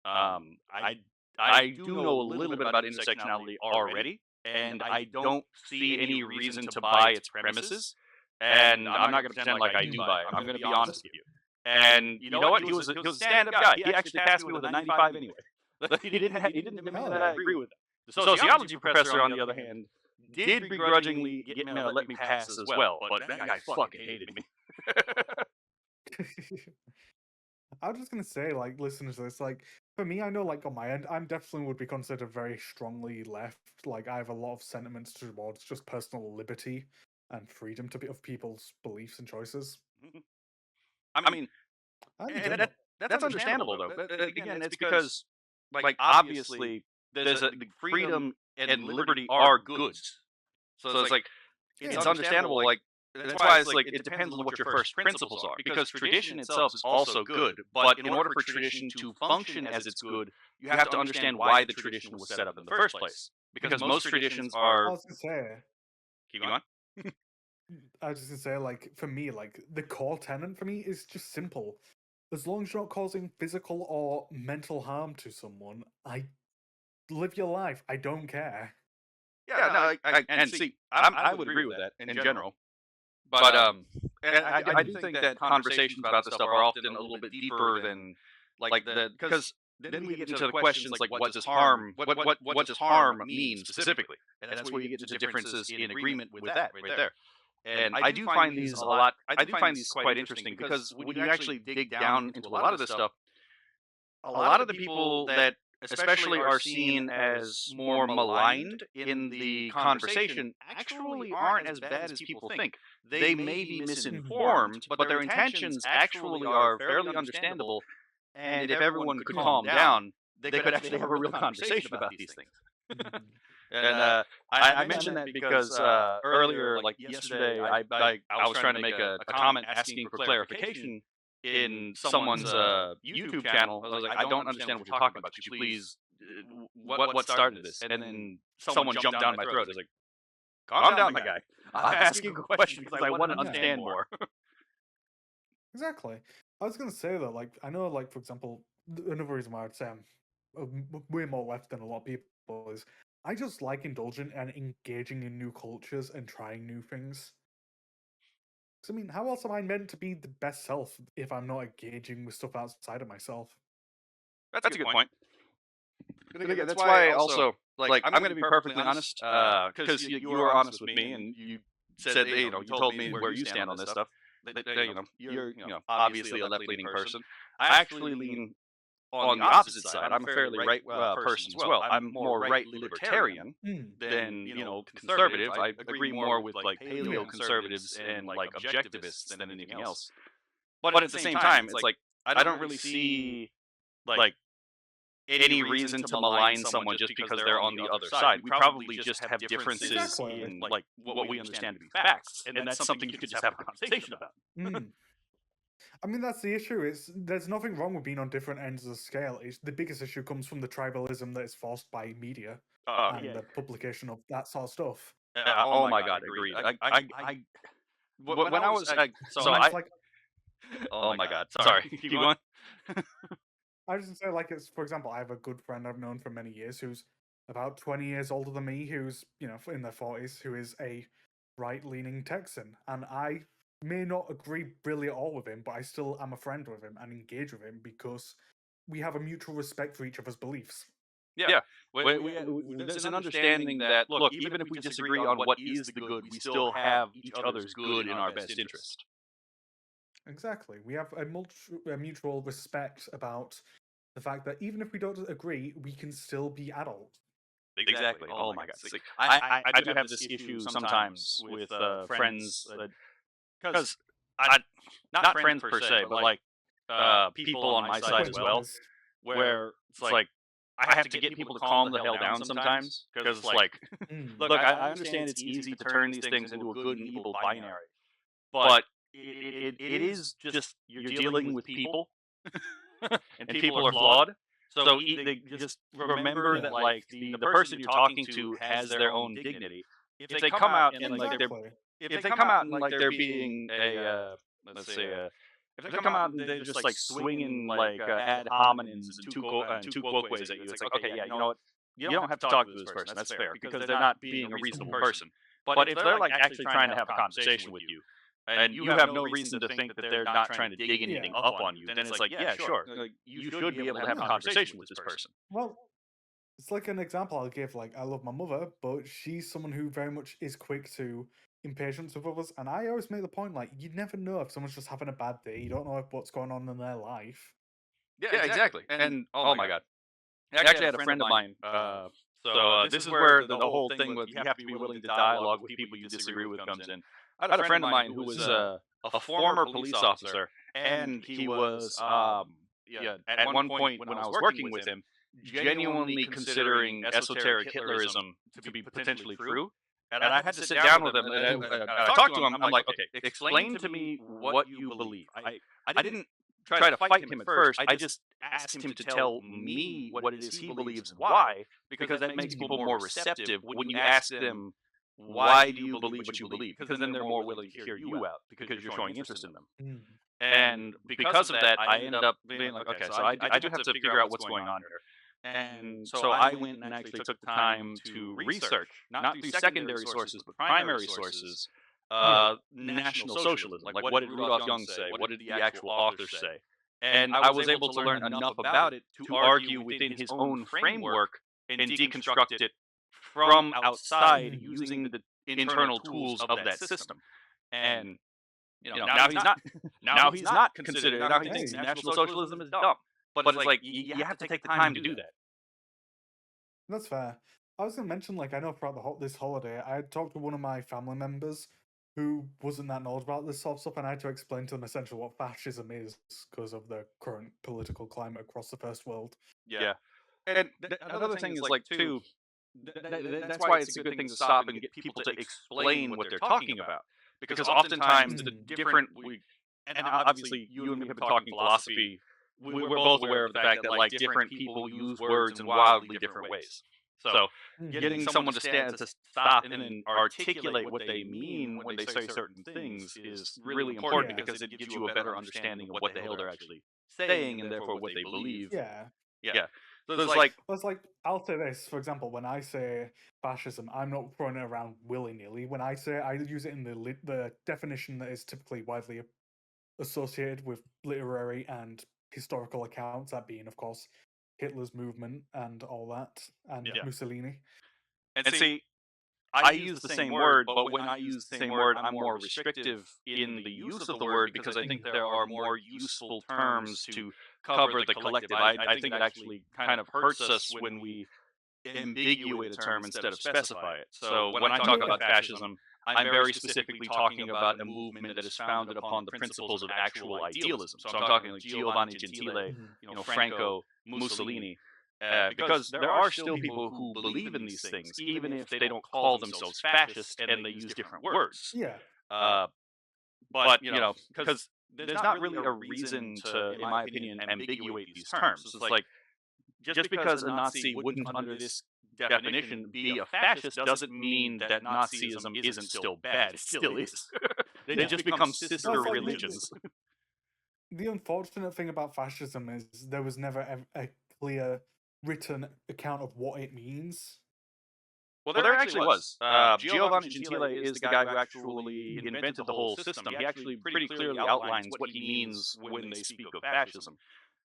[SPEAKER 2] I do know a little bit about intersectionality already, and I don't see any reason to buy its premises. And I'm not going to pretend like I do buy it. I'm going to be honest with you." And you know what? He was a stand-up guy. He actually passed me with a 95 anyway. He didn't admit that I agree with it. The sociology professor, on the other hand, did begrudgingly let me pass as well. But that guy fucking hated me.
[SPEAKER 1] I was just gonna say, like, listeners to this, like, for me, I know, like, on my end, I'm definitely would be considered very strongly left. Like, I have a lot of sentiments towards just personal liberty and freedom of people's beliefs and choices.
[SPEAKER 2] I mean, that's understandable though. Again, it's because, like, obviously, there's the freedom and liberty are goods. So it's like, it's understandable. Like, that's why it's like it depends on what your first principles are. Because tradition itself is also good, but in order for tradition to function as it's good, you have to understand why the tradition was set up in the first place. Because most traditions are.
[SPEAKER 1] I was gonna say.
[SPEAKER 2] Keep going.
[SPEAKER 1] I was just gonna say, like, for me, like, the core tenet for me is just simple. As long as you're not causing physical or mental harm to someone, live your life. I don't care.
[SPEAKER 2] Yeah, no, I would agree with that in general. But I do think that conversations about this stuff are often a little bit deeper than because then we get into the questions like what does harm mean specifically, and that's where you get into differences in agreement with that right there. And I do find these a lot. I do find these quite interesting because when you actually dig down into a lot of this stuff, a lot of the people that especially are seen as more maligned in the conversation actually aren't as bad as people think. They may be misinformed, but their intentions actually are fairly understandable. And if everyone could calm down, they could actually have a real conversation about these things.
[SPEAKER 1] Mhm.
[SPEAKER 2] And I mentioned that because earlier, like yesterday, I was trying to make a comment asking for clarification in someone's YouTube channel. I was like, I don't understand what you're talking about. Could you please, what started this? And then someone jumped down my throat. I was like, calm down, my guy. I'm asking a question because I want to understand more.
[SPEAKER 1] Exactly. I was gonna say that, like, I know, like, for example, another reason why I'd say I'm way more left than a lot of people is I just like indulging and engaging in new cultures and trying new things. 'Cause, I mean, how else am I meant to be the best self if I'm not engaging with stuff outside of myself?
[SPEAKER 2] That's a good point. But again, that's why also, like, I'm going to be perfectly honest, because you were honest with me, and you said that, you told me where you stand on this stuff. You're obviously a left-leaning person. I actually lean on the opposite side. I'm a fairly right person as well. I'm more right libertarian than conservative. I agree more with like paleo conservatives and like objectivists than anything else. But at the same time, it's like I don't really see like any reason to malign someone just because they're on the other side. We probably just have differences
[SPEAKER 1] Exactly.
[SPEAKER 2] in like what we understand to be facts, and that's something you could just have a conversation about.
[SPEAKER 1] I mean, that's the issue. It's there's nothing wrong with being on different ends of the scale. It's, the biggest issue comes from the tribalism that is forced by media and
[SPEAKER 2] Yeah.
[SPEAKER 1] the publication of that sort of stuff.
[SPEAKER 2] Oh my god, agreed. When I was so
[SPEAKER 1] And
[SPEAKER 2] I
[SPEAKER 1] it's like,
[SPEAKER 2] oh my god, sorry, keep going.
[SPEAKER 1] I was gonna say, like, it's, for example, I have a good friend I've known for many years who's about 20 years older than me, who's, in their 40s, who is a right-leaning Texan, and I may not agree really at all with him, but I still am a friend with him and engage with him because we have a mutual respect for each other's beliefs.
[SPEAKER 2] Yeah. There's an understanding that, look, even if we disagree on what is the good, we still have each other's good in our best interest.
[SPEAKER 1] Exactly. We have a mutual respect about the fact that even if we don't agree, we can still be adults.
[SPEAKER 2] Exactly. Oh my god. It's like, I do have this issue sometimes with friends, because not friends per se, but like people on my side as well, where it's like I have to get people to calm the hell down sometimes, because like, look, I understand it's easy to turn these things into a good and evil binary, but it is just you're dealing with people, and people are flawed. So they just remember that like the person you're talking to has their own dignity. If they come out and like if they come out and like they're being a let's say if they come out and they're just like swinging like ad hominems and two quoquays at you, it's like, okay, yeah, you know what? You don't have to talk to this person. That's fair, because they're not being a reasonable person. But if they're like actually trying to have a conversation with you, and you have no reason to think that they're not trying to dig anything up on you, then it's like, yeah, sure, like, you should be able to have a conversation with this person.
[SPEAKER 1] Well, it's like an example I'll give. Like, I love my mother, but she's someone who very much is quick to impatience with others. And I always make the point, like, you never know if someone's just having a bad day. You don't know what's going on in their life.
[SPEAKER 2] Yeah, exactly. And oh my god, I actually had a friend of mine. So this is where the whole thing with you have to be willing to dialogue with people you disagree with comes in. I had a friend of mine who was a former police officer, and he was at one point when I was working with him, genuinely considering esoteric Hitlerism to be potentially true. And I had to sit down with him and I talked to him. I'm like, okay, explain to me what you believe. I didn't try to fight him at first. I just asked him to tell me what it is he believes and why, because that makes people more receptive when you ask them, why do you believe what you believe? Because then they're more willing to hear you out because you're showing interest in them. And because of that, I ended up being like, okay, so I do have to figure out what's going on here. And so I went and actually took the time to research, not through secondary sources, but primary sources, National Socialism. Like, what did Rudolf Jung say? What did the actual authors say? And I was able to learn enough about it to argue within his own framework and deconstruct it from outside using the internal tools of that system. And now he's not considered. Now he thinks National Socialism is dumb. But it's like you have to take the time to do that.
[SPEAKER 1] That's fair. I was going to mention, like, I know throughout this holiday, I had talked to one of my family members who wasn't that knowledgeable about this sort of stuff, and I had to explain to them essentially what fascism is because of the current political climate across the first world.
[SPEAKER 2] Yeah. And another thing is like too. That's why it's a good thing to stop and get people to explain what they're talking about, because oftentimes the different we and obviously you and me have been talking philosophy. We're both aware of the fact that like different people use words in wildly different ways. So getting someone to stand to stop and then articulate what they mean when they say certain things is really important, because it gives you a better understanding of what the hell they're actually saying and therefore what they believe.
[SPEAKER 1] Yeah.
[SPEAKER 2] Yeah. So there's like,
[SPEAKER 1] Well, it's like, I'll say this, for example, when I say fascism, I'm not throwing it around willy-nilly. When I say, I use it in the definition that is typically widely associated with literary and historical accounts, that being, of course, Hitler's movement and all that, and Mussolini.
[SPEAKER 2] and see, I use the same word, but when I use the same word, I'm more restrictive in the use of the word, because I think there are more useful terms to cover the collective. I think it actually kind of hurts us when we ambiguate a term instead of specify it. So when I talk about fascism, I'm very specifically talking about a movement that is founded upon the principles of actual idealism. So I'm talking like Giovanni Gentile, Franco, Mussolini. Because there are still people who believe in these things, even if they don't call themselves fascist and they use different words.
[SPEAKER 1] Yeah.
[SPEAKER 2] But because there's not really a reason to, in my opinion, ambiguate these terms. It's like, just because a Nazi wouldn't, under this definition, be a fascist doesn't mean that Nazism isn't still bad. It still is. They just become sister
[SPEAKER 1] Well, it's like
[SPEAKER 2] religions.
[SPEAKER 1] The unfortunate thing about fascism is there was never a clear written account of what it means.
[SPEAKER 2] Well, there actually was. Giovanni Gentile is the guy who actually invented the whole system. He actually pretty clearly outlines what he means when they speak of fascism.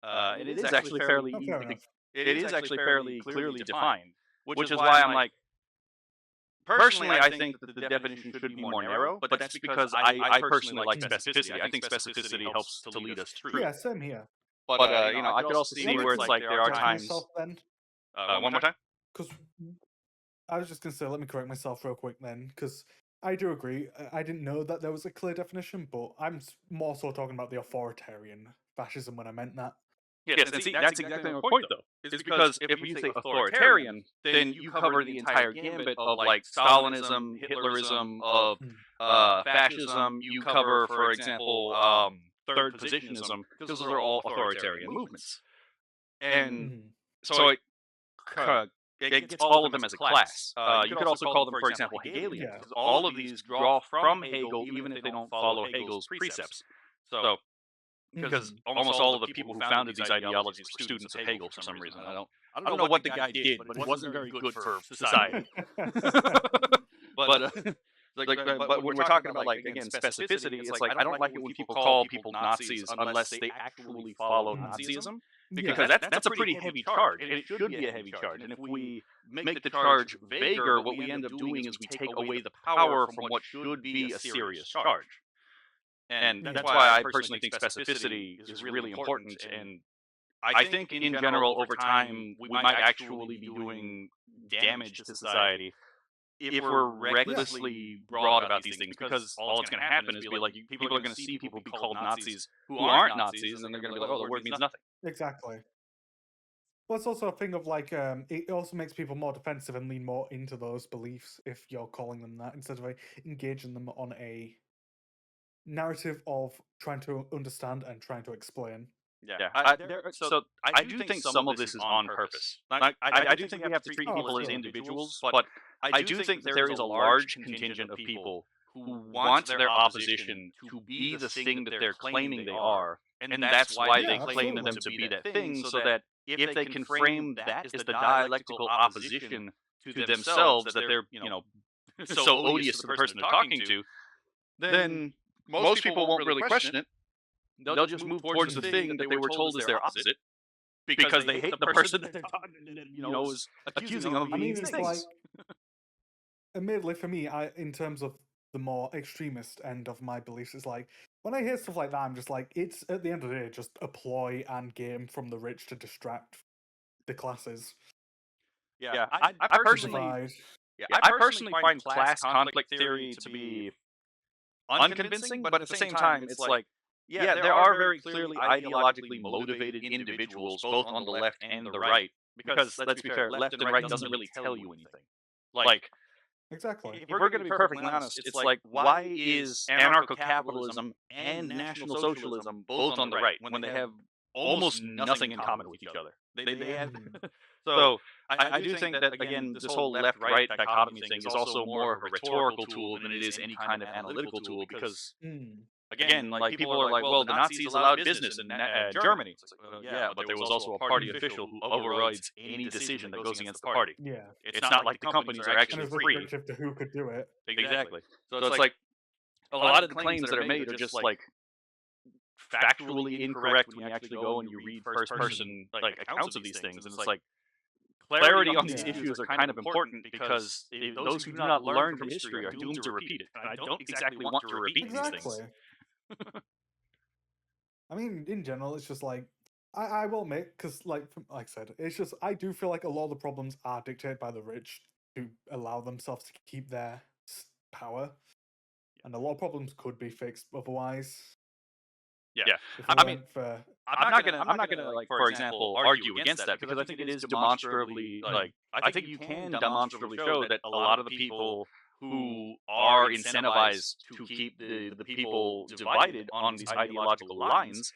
[SPEAKER 2] And it is actually fairly easy to, it is actually fairly clearly defined, which is why I'm like, personally, I think that the definition should be more narrow, but that's because I personally like specificity. I think specificity helps to lead us through.
[SPEAKER 1] Yeah, same here.
[SPEAKER 2] But I could also see where it's like there are times. One more time.
[SPEAKER 1] Because I was just gonna say, let me correct myself real quick then, because I do agree. I didn't know that there was a clear definition, but I'm more so talking about the authoritarian fascism when I meant that.
[SPEAKER 2] Yes, and see, that's exactly my point, though. Is because if you say authoritarian, then you cover the entire gambit of like Stalinism, Hitlerism, of fascism. You cover, for example, third positionism, because those are all authoritarian movements. And so it gets all of them as a class. You could also call them, for example, Hegelian, because all of these draw from Hegel, even if they don't follow Hegel's precepts. So, because almost all of the people who founded these ideologies were students of Hegel for some reason. I don't know what the guy did, but it wasn't very good for society. But but when we're talking about, like, again, specificity, it's like I don't like it when people call people Nazis unless they actually follow Nazism, because that's a pretty heavy charge, and it should be a heavy charge. And if we make the charge vaguer, what we end up doing is we take away the power from what should be a serious charge. And that's why I personally think specificity is really important. And I think in general, over time, we might actually be doing damage to society if we're recklessly broad about these things, because all it's going to happen is be like, people are going to see people be called Nazis who aren't Nazis, and they're going to be like, oh, the word means nothing.
[SPEAKER 1] Exactly. Well, it's also a thing of like, it also makes people more defensive and lean more into those beliefs if you're calling them that, instead of engaging them on a narrative of trying to understand and trying to explain.
[SPEAKER 2] Yeah, I do think some of this is on purpose. I do think we have to treat people as individuals, but I do think there is a large contingent of people who want their opposition to be the thing that they're claiming they are, and that's why they claim them to be that thing, so that if they can frame that as the dialectical opposition to themselves, that they're so odious to the person they're talking to, then most people won't really question it. They'll just move towards the thing that they were told is their opposite, because they hate the person that they're is accusing them of these things.
[SPEAKER 1] Like, admittedly, for me, in terms of the more extremist end of my beliefs, it's like, when I hear stuff like that, I'm just like, it's, at the end of the day, just a ploy and game from the rich to distract the classes.
[SPEAKER 2] Yeah, I personally find class conflict theory to be unconvincing, but at the same time, it's like, yeah, there are very clearly ideologically motivated individuals, both on the left and the right. Because let's be fair, left and right doesn't really tell you anything. Like,
[SPEAKER 1] Exactly.
[SPEAKER 2] if we're going to be perfectly honest, it's like, why is anarcho-capitalism and National Socialism both on the right when they have almost nothing in common with each other? They have. So I do think that, again, this whole left-right dichotomy thing is also more of a rhetorical tool than it is any kind of analytical tool, because again, like, people are like, well, the Nazis allowed business in Germany. It's like, well, yeah, but there was also a party official who overrides any decision that goes against the party.
[SPEAKER 1] Yeah.
[SPEAKER 2] It's not like the companies are
[SPEAKER 1] And
[SPEAKER 2] actually
[SPEAKER 1] there's a
[SPEAKER 2] free.
[SPEAKER 1] relationship to who could do it.
[SPEAKER 2] Exactly. So it's like a lot of the claims that are made are just like factually incorrect when you actually go and you read first-person like accounts of these things, and it's like, clarity on these issues are kind of important, because those who do not learn from history are doomed to repeat it. And I don't exactly want to repeat these things.
[SPEAKER 1] Exactly. I mean, in general, it's just like, I will admit, because like I said, it's just, I do feel like a lot of the problems are dictated by the rich to allow themselves to keep their power, and a lot of problems could be fixed otherwise.
[SPEAKER 2] Yeah. I mean, I'm not gonna like, for example, argue against that, because I think it is demonstrably, like, I think you can demonstrably show that a lot of the people who are incentivized to keep the people divided on these ideological lines,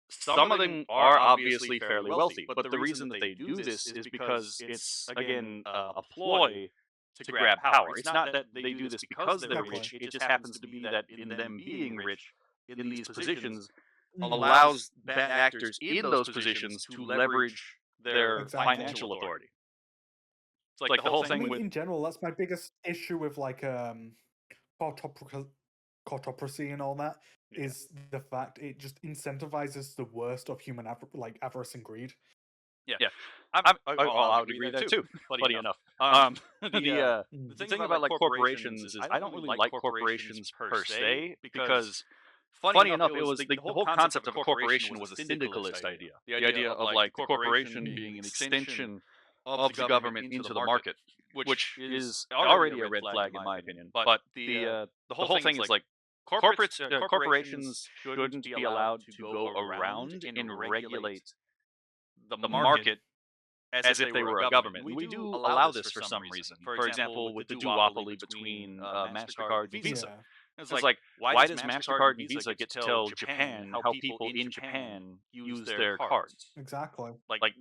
[SPEAKER 2] some of them are obviously fairly wealthy. But the reason that they do this is because it's, again, a ploy to grab power. It's not that they do this because they're rich. It just happens to be that in them being rich in these positions allows bad actors in those positions to leverage their financial authority. It's like the whole thing with,
[SPEAKER 1] in general, that's my biggest issue with like autocracy and all that, is the fact it just incentivizes the worst of human avarice and greed.
[SPEAKER 2] Yeah, I would agree with that too. Funny enough, the thing about like corporations is I don't really like corporations per se, because funny enough, it was the whole concept of a corporation was a syndicalist idea. The idea of like the corporation being an extension of the government into the market, which is already a red flag in my opinion. But the whole thing is like, corporations shouldn't be allowed to go around and regulate the market as if they were a government. We do allow this for some reason. For example, with the duopoly between MasterCard and Visa. It's like, why does MasterCard and Visa get to tell Japan how people in Japan use their cards?
[SPEAKER 1] Exactly.
[SPEAKER 2] Like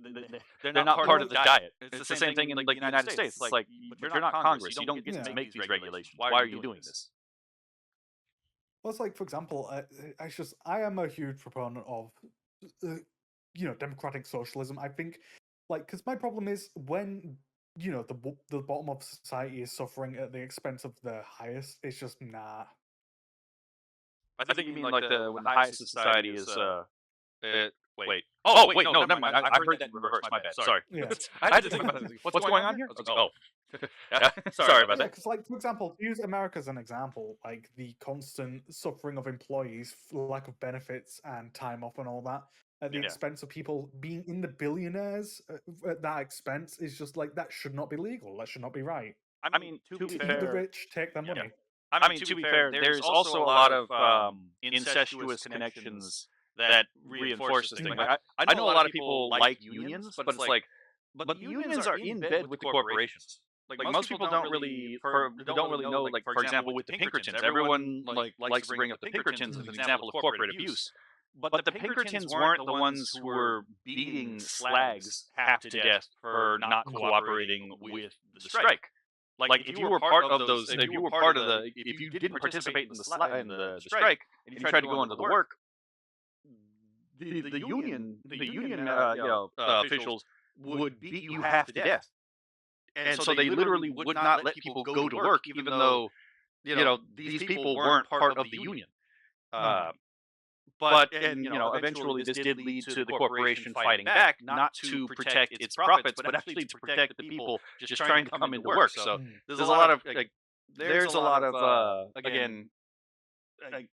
[SPEAKER 2] they're not part of the diet. It's the same thing in like the United States. It's like, but you're not Congress. You don't get to make these regulations. Why are you doing this?
[SPEAKER 1] Well, it's like, for example, I am a huge proponent of, democratic socialism. I think, like, because my problem is when the bottom of society is suffering at the expense of the highest, it's just nah.
[SPEAKER 2] I think you mean like when the highest society is wait. Oh, wait, no, never mind. I heard that in reverse. My bad. Sorry.
[SPEAKER 1] Yeah.
[SPEAKER 2] I had to think about what's going on here. Oh. Sorry about that.
[SPEAKER 1] Because, like, for example, to use America as an example, like the constant suffering of employees, lack of benefits and time off and all that, at the expense of people being in the billionaires at that expense, is just like, that should not be legal. That should not be right.
[SPEAKER 2] I mean, to be
[SPEAKER 1] Keep
[SPEAKER 2] fair,
[SPEAKER 1] the rich, take their money.
[SPEAKER 2] I mean, to be fair, there's also a lot of incestuous connections that reinforce this thing. Like, I know a lot of people like unions, but it's like, but unions are in bed with the corporations. Like most people don't really know. Like, for example, with the Pinkertons, everyone like likes to bring up the Pinkertons as an example of corporate abuse. But the Pinkertons weren't the ones who were beating slags half to death for not cooperating with the strike. Like if you were part of those, if you didn't participate in the strike and you tried to go into the work, the union officials would beat you half to death. And so they literally would not let people go to work, even though these people weren't part of the union. But eventually this did lead to the corporation fighting back, not to protect its profits, but actually to protect the people just trying to come into work. So there's a lot of again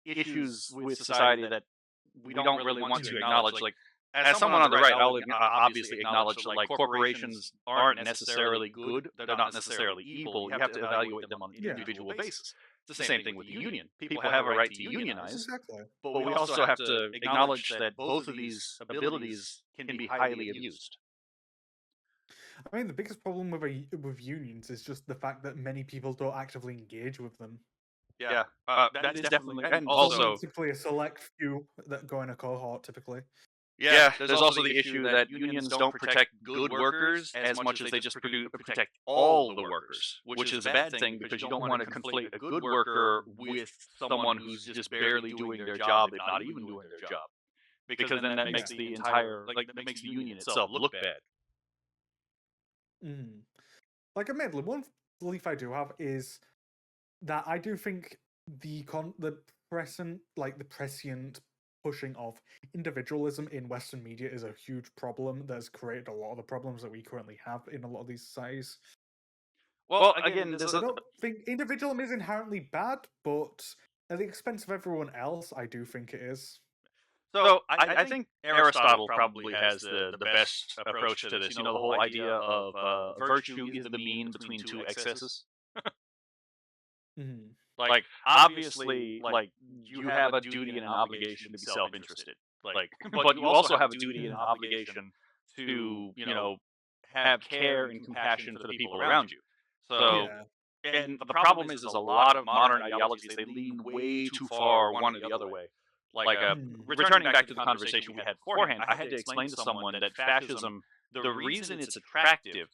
[SPEAKER 2] issues with society that we don't really want to acknowledge. Like, as someone on the right, I'll obviously acknowledge that like corporations aren't necessarily good; they're not necessarily evil. You have to evaluate them on an individual basis. It's the same thing with the union. People have a right to unionize,
[SPEAKER 1] Exactly.
[SPEAKER 2] but we also have to acknowledge that both of these abilities can be highly abused.
[SPEAKER 1] I mean, the biggest problem with unions is just the fact that many people don't actively engage with them.
[SPEAKER 2] Yeah, that is definitely, and
[SPEAKER 1] So
[SPEAKER 2] also,
[SPEAKER 1] typically a select few that go in a cohort, typically.
[SPEAKER 2] yeah, there's also the issue that unions don't protect good workers as much as they just protect all the workers, which is a bad thing because you don't want to conflate a good worker with someone who's just barely doing their job, if not even doing their job, because then that makes the entire, like, that makes the union itself look bad.
[SPEAKER 1] Mm. Like, admittedly, one belief I do have is that I do think the prescient pushing of individualism in Western media is a huge problem that's created a lot of the problems that we currently have in a lot of these societies.
[SPEAKER 2] Well, again, there's
[SPEAKER 1] I don't think individualism is inherently bad, but at the expense of everyone else, I do think it is.
[SPEAKER 2] so I think Aristotle probably has the best approach to this. You know, the whole idea of virtue is the mean between two excesses.
[SPEAKER 1] Mhm.
[SPEAKER 2] Like, obviously, like, you have a duty and an obligation to be self-interested. Like, but you also have a duty and an obligation to, have care and compassion for the people around you. So,
[SPEAKER 1] Yeah.
[SPEAKER 2] and the problem is a lot of modern ideologies, they lean way too far one or the other way. Like,
[SPEAKER 1] Mm.
[SPEAKER 2] returning back to the conversation we had beforehand, I had to explain to someone that fascism, the reason it's attractive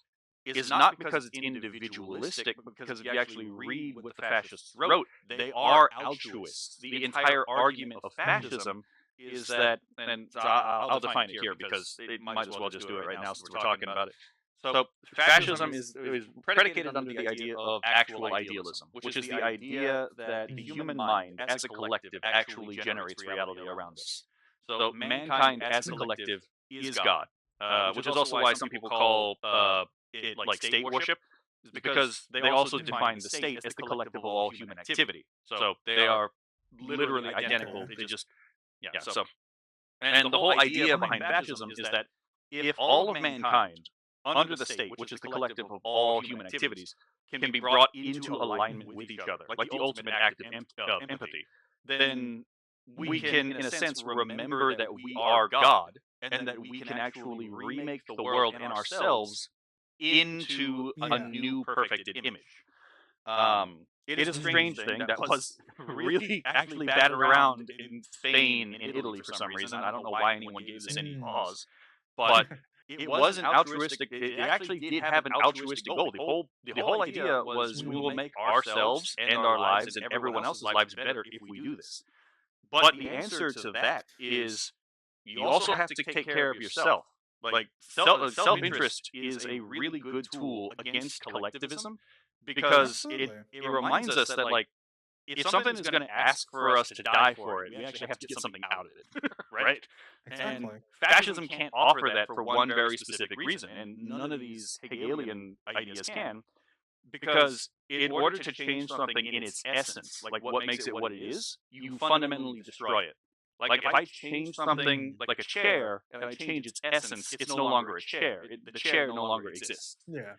[SPEAKER 2] is not because it's individualistic, but because if you actually read what the fascists wrote, they are altruists. The entire argument of fascism is that, and so I'll define it here because it might as well just do it right now since we're talking about it. So fascism is predicated under the idea of actual idealism, which is the idea that the human mind as a collective actually generates reality around us. So mankind as a collective is God, which is also why some people call it like state worship, is because they also define the state as the collective of all human activity. So they are literally identical. They just, yeah. So, and the whole idea behind fascism is that if all of mankind under the state, which is the collective of all human activities, can be brought into alignment with each other, like the ultimate act of empathy, then we can, in a sense, remember that we are God and that we can actually remake the world and ourselves into a new perfected image. It is a strange thing that was really actually batted around in Spain and Italy for some reason. I don't know why anyone gave this any pause, but it was an altruistic. It actually did have an altruistic goal. The whole idea was we will make ourselves and our lives and everyone else's lives better if we do this. But the answer to that is you also have to take care of yourself. Like self-interest is a really good tool against collectivism because
[SPEAKER 1] Absolutely.
[SPEAKER 2] it reminds us that, like, if something is going to ask for us to die for it, we actually have to get something out of it, right? And
[SPEAKER 1] Exactly.
[SPEAKER 2] fascism can't offer that for one very specific reason, and none of these Hegelian ideas can, because in order to change something in its essence, like what makes it what it is, you fundamentally destroy it. Like if I change something like a chair and I change its essence, it's no longer a chair. The chair no longer exists.
[SPEAKER 1] Yeah.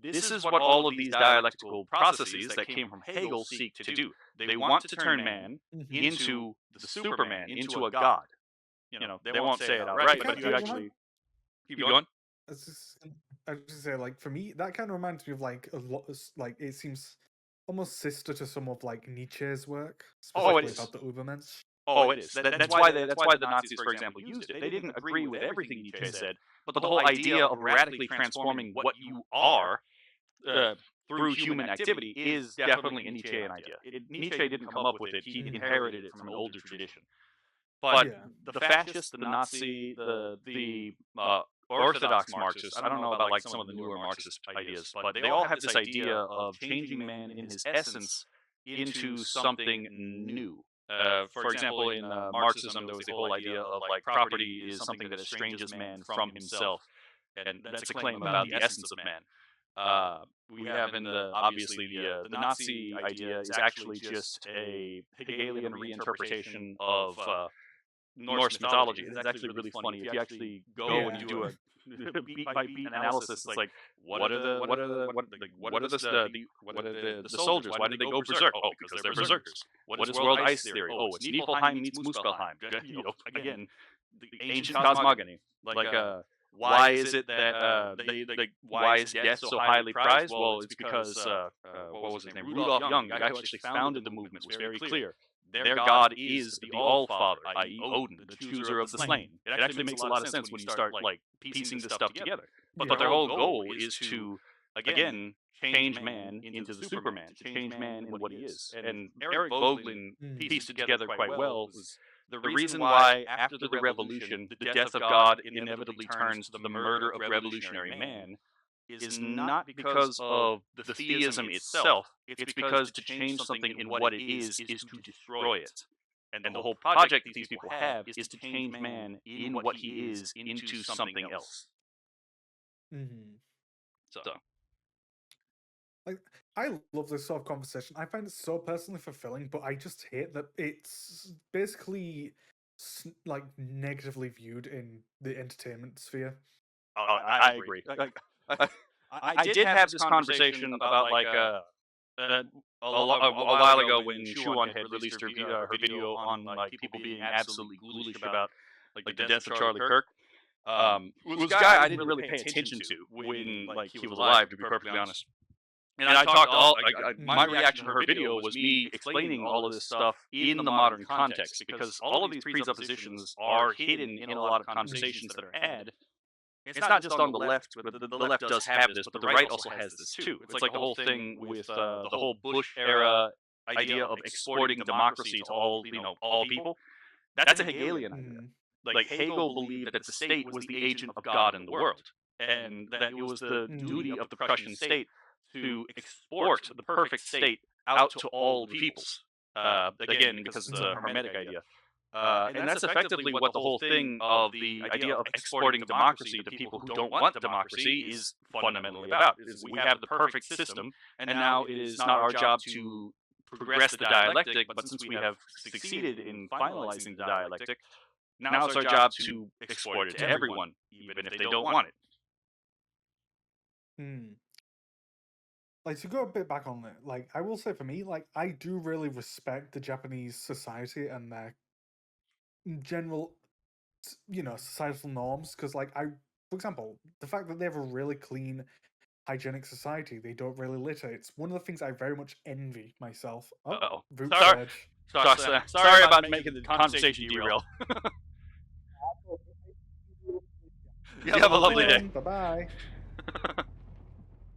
[SPEAKER 2] This is what all of these dialectical processes that came from Hegel seek to do. They want to turn man into the Superman, into a god. They won't say it outright, but if you actually keep going.
[SPEAKER 1] I was just, I was just say, like, for me, that kind of reminds me of like a lot. Like, it seems almost sister to some of like Nietzsche's work,
[SPEAKER 2] Oh, it
[SPEAKER 1] specifically
[SPEAKER 2] is.
[SPEAKER 1] about the Ubermensch.
[SPEAKER 2] Oh, it is. That's why the Nazis, for example, used it. They didn't agree with everything Nietzsche said, but the whole idea of radically transforming what you are through human activity is definitely a Nietzschean idea. Nietzsche didn't come up with it; he inherited it from an older tradition. But
[SPEAKER 1] Yeah.
[SPEAKER 2] the fascist, the Nazi, the orthodox Marxist, I don't know about like some of the newer Marxist ideas, but they all have this idea of changing man in his essence into something new. For example, in Marxism, there was the whole idea of like property is something that estranges man from himself, and that's a claim about the essence of man. We have in obviously the Nazi idea is actually just a Hegelian reinterpretation of Norse mythology. It's actually really funny if you actually go and you do a beat by beat analysis. It's like what are the soldiers? Why did they go berserk? Oh, because they're berserkers. What is world ice theory? Oh, it's Niflheim meets Muspelheim. Again, the ancient cosmogony. Why is it that why is death so highly prized? Well, it's because what was his name? Rudolph Young, the guy who actually founded the movement, was very clear. Their god is the All-Father, i.e. Odin, the chooser of the slain. It actually makes a lot of sense when you start piecing this stuff together. But their whole goal is to, again, change man into the Superman, to change man in what he is. And Eric Voegelin pieced it together quite well. The reason why, after the revolution, the death of God inevitably turns to the murder of revolutionary man is not because of the theism itself. It's because to change something in what it is to destroy it. And the whole project that these people have is to change man in what he is into something else.
[SPEAKER 1] Mm-hmm.
[SPEAKER 2] So.
[SPEAKER 1] Like, I love this sort of conversation. I find it so personally fulfilling, but I just hate that it's basically like negatively viewed in the entertainment sphere.
[SPEAKER 2] Oh, I agree. I did have this conversation about a while ago when Shuon had released her video on like people being absolutely ghoulish about like the death of Charlie Kirk. It was a guy I didn't really pay attention to when like he was alive, to be perfectly honest. And I talked all my reaction to her video was me explaining all of this stuff in the modern context, because all of these presuppositions are hidden in a lot of conversations that are had. It's not just on the left, but the left does have this, but the right also has this too. It's like the whole thing with the whole Bush era idea of exporting democracy to all people. That's a Hegelian idea. Like Hegel believed that the state was the agent of God in the world, and that it was the duty of the Prussian state to export the perfect state out to all the peoples. Again, because it's a Hermetic idea. And that's effectively what the whole thing of the idea of exporting democracy to people who don't want democracy is fundamentally about. We have the perfect system, and now it is not our job to progress the dialectic, but since we have succeeded in finalizing the dialectic, now it's our job to export it to everyone, even if they don't want it.
[SPEAKER 1] Like, to go a bit back on it, like, I will say for me, like, I do really respect the Japanese society and their general, societal norms, because, like, for example, the fact that they have a really clean, hygienic society, they don't really litter, it's one of the things I very much envy myself.
[SPEAKER 2] Oh,
[SPEAKER 1] sorry
[SPEAKER 2] about making the conversation derail. You have a lovely day.
[SPEAKER 1] Bye-bye.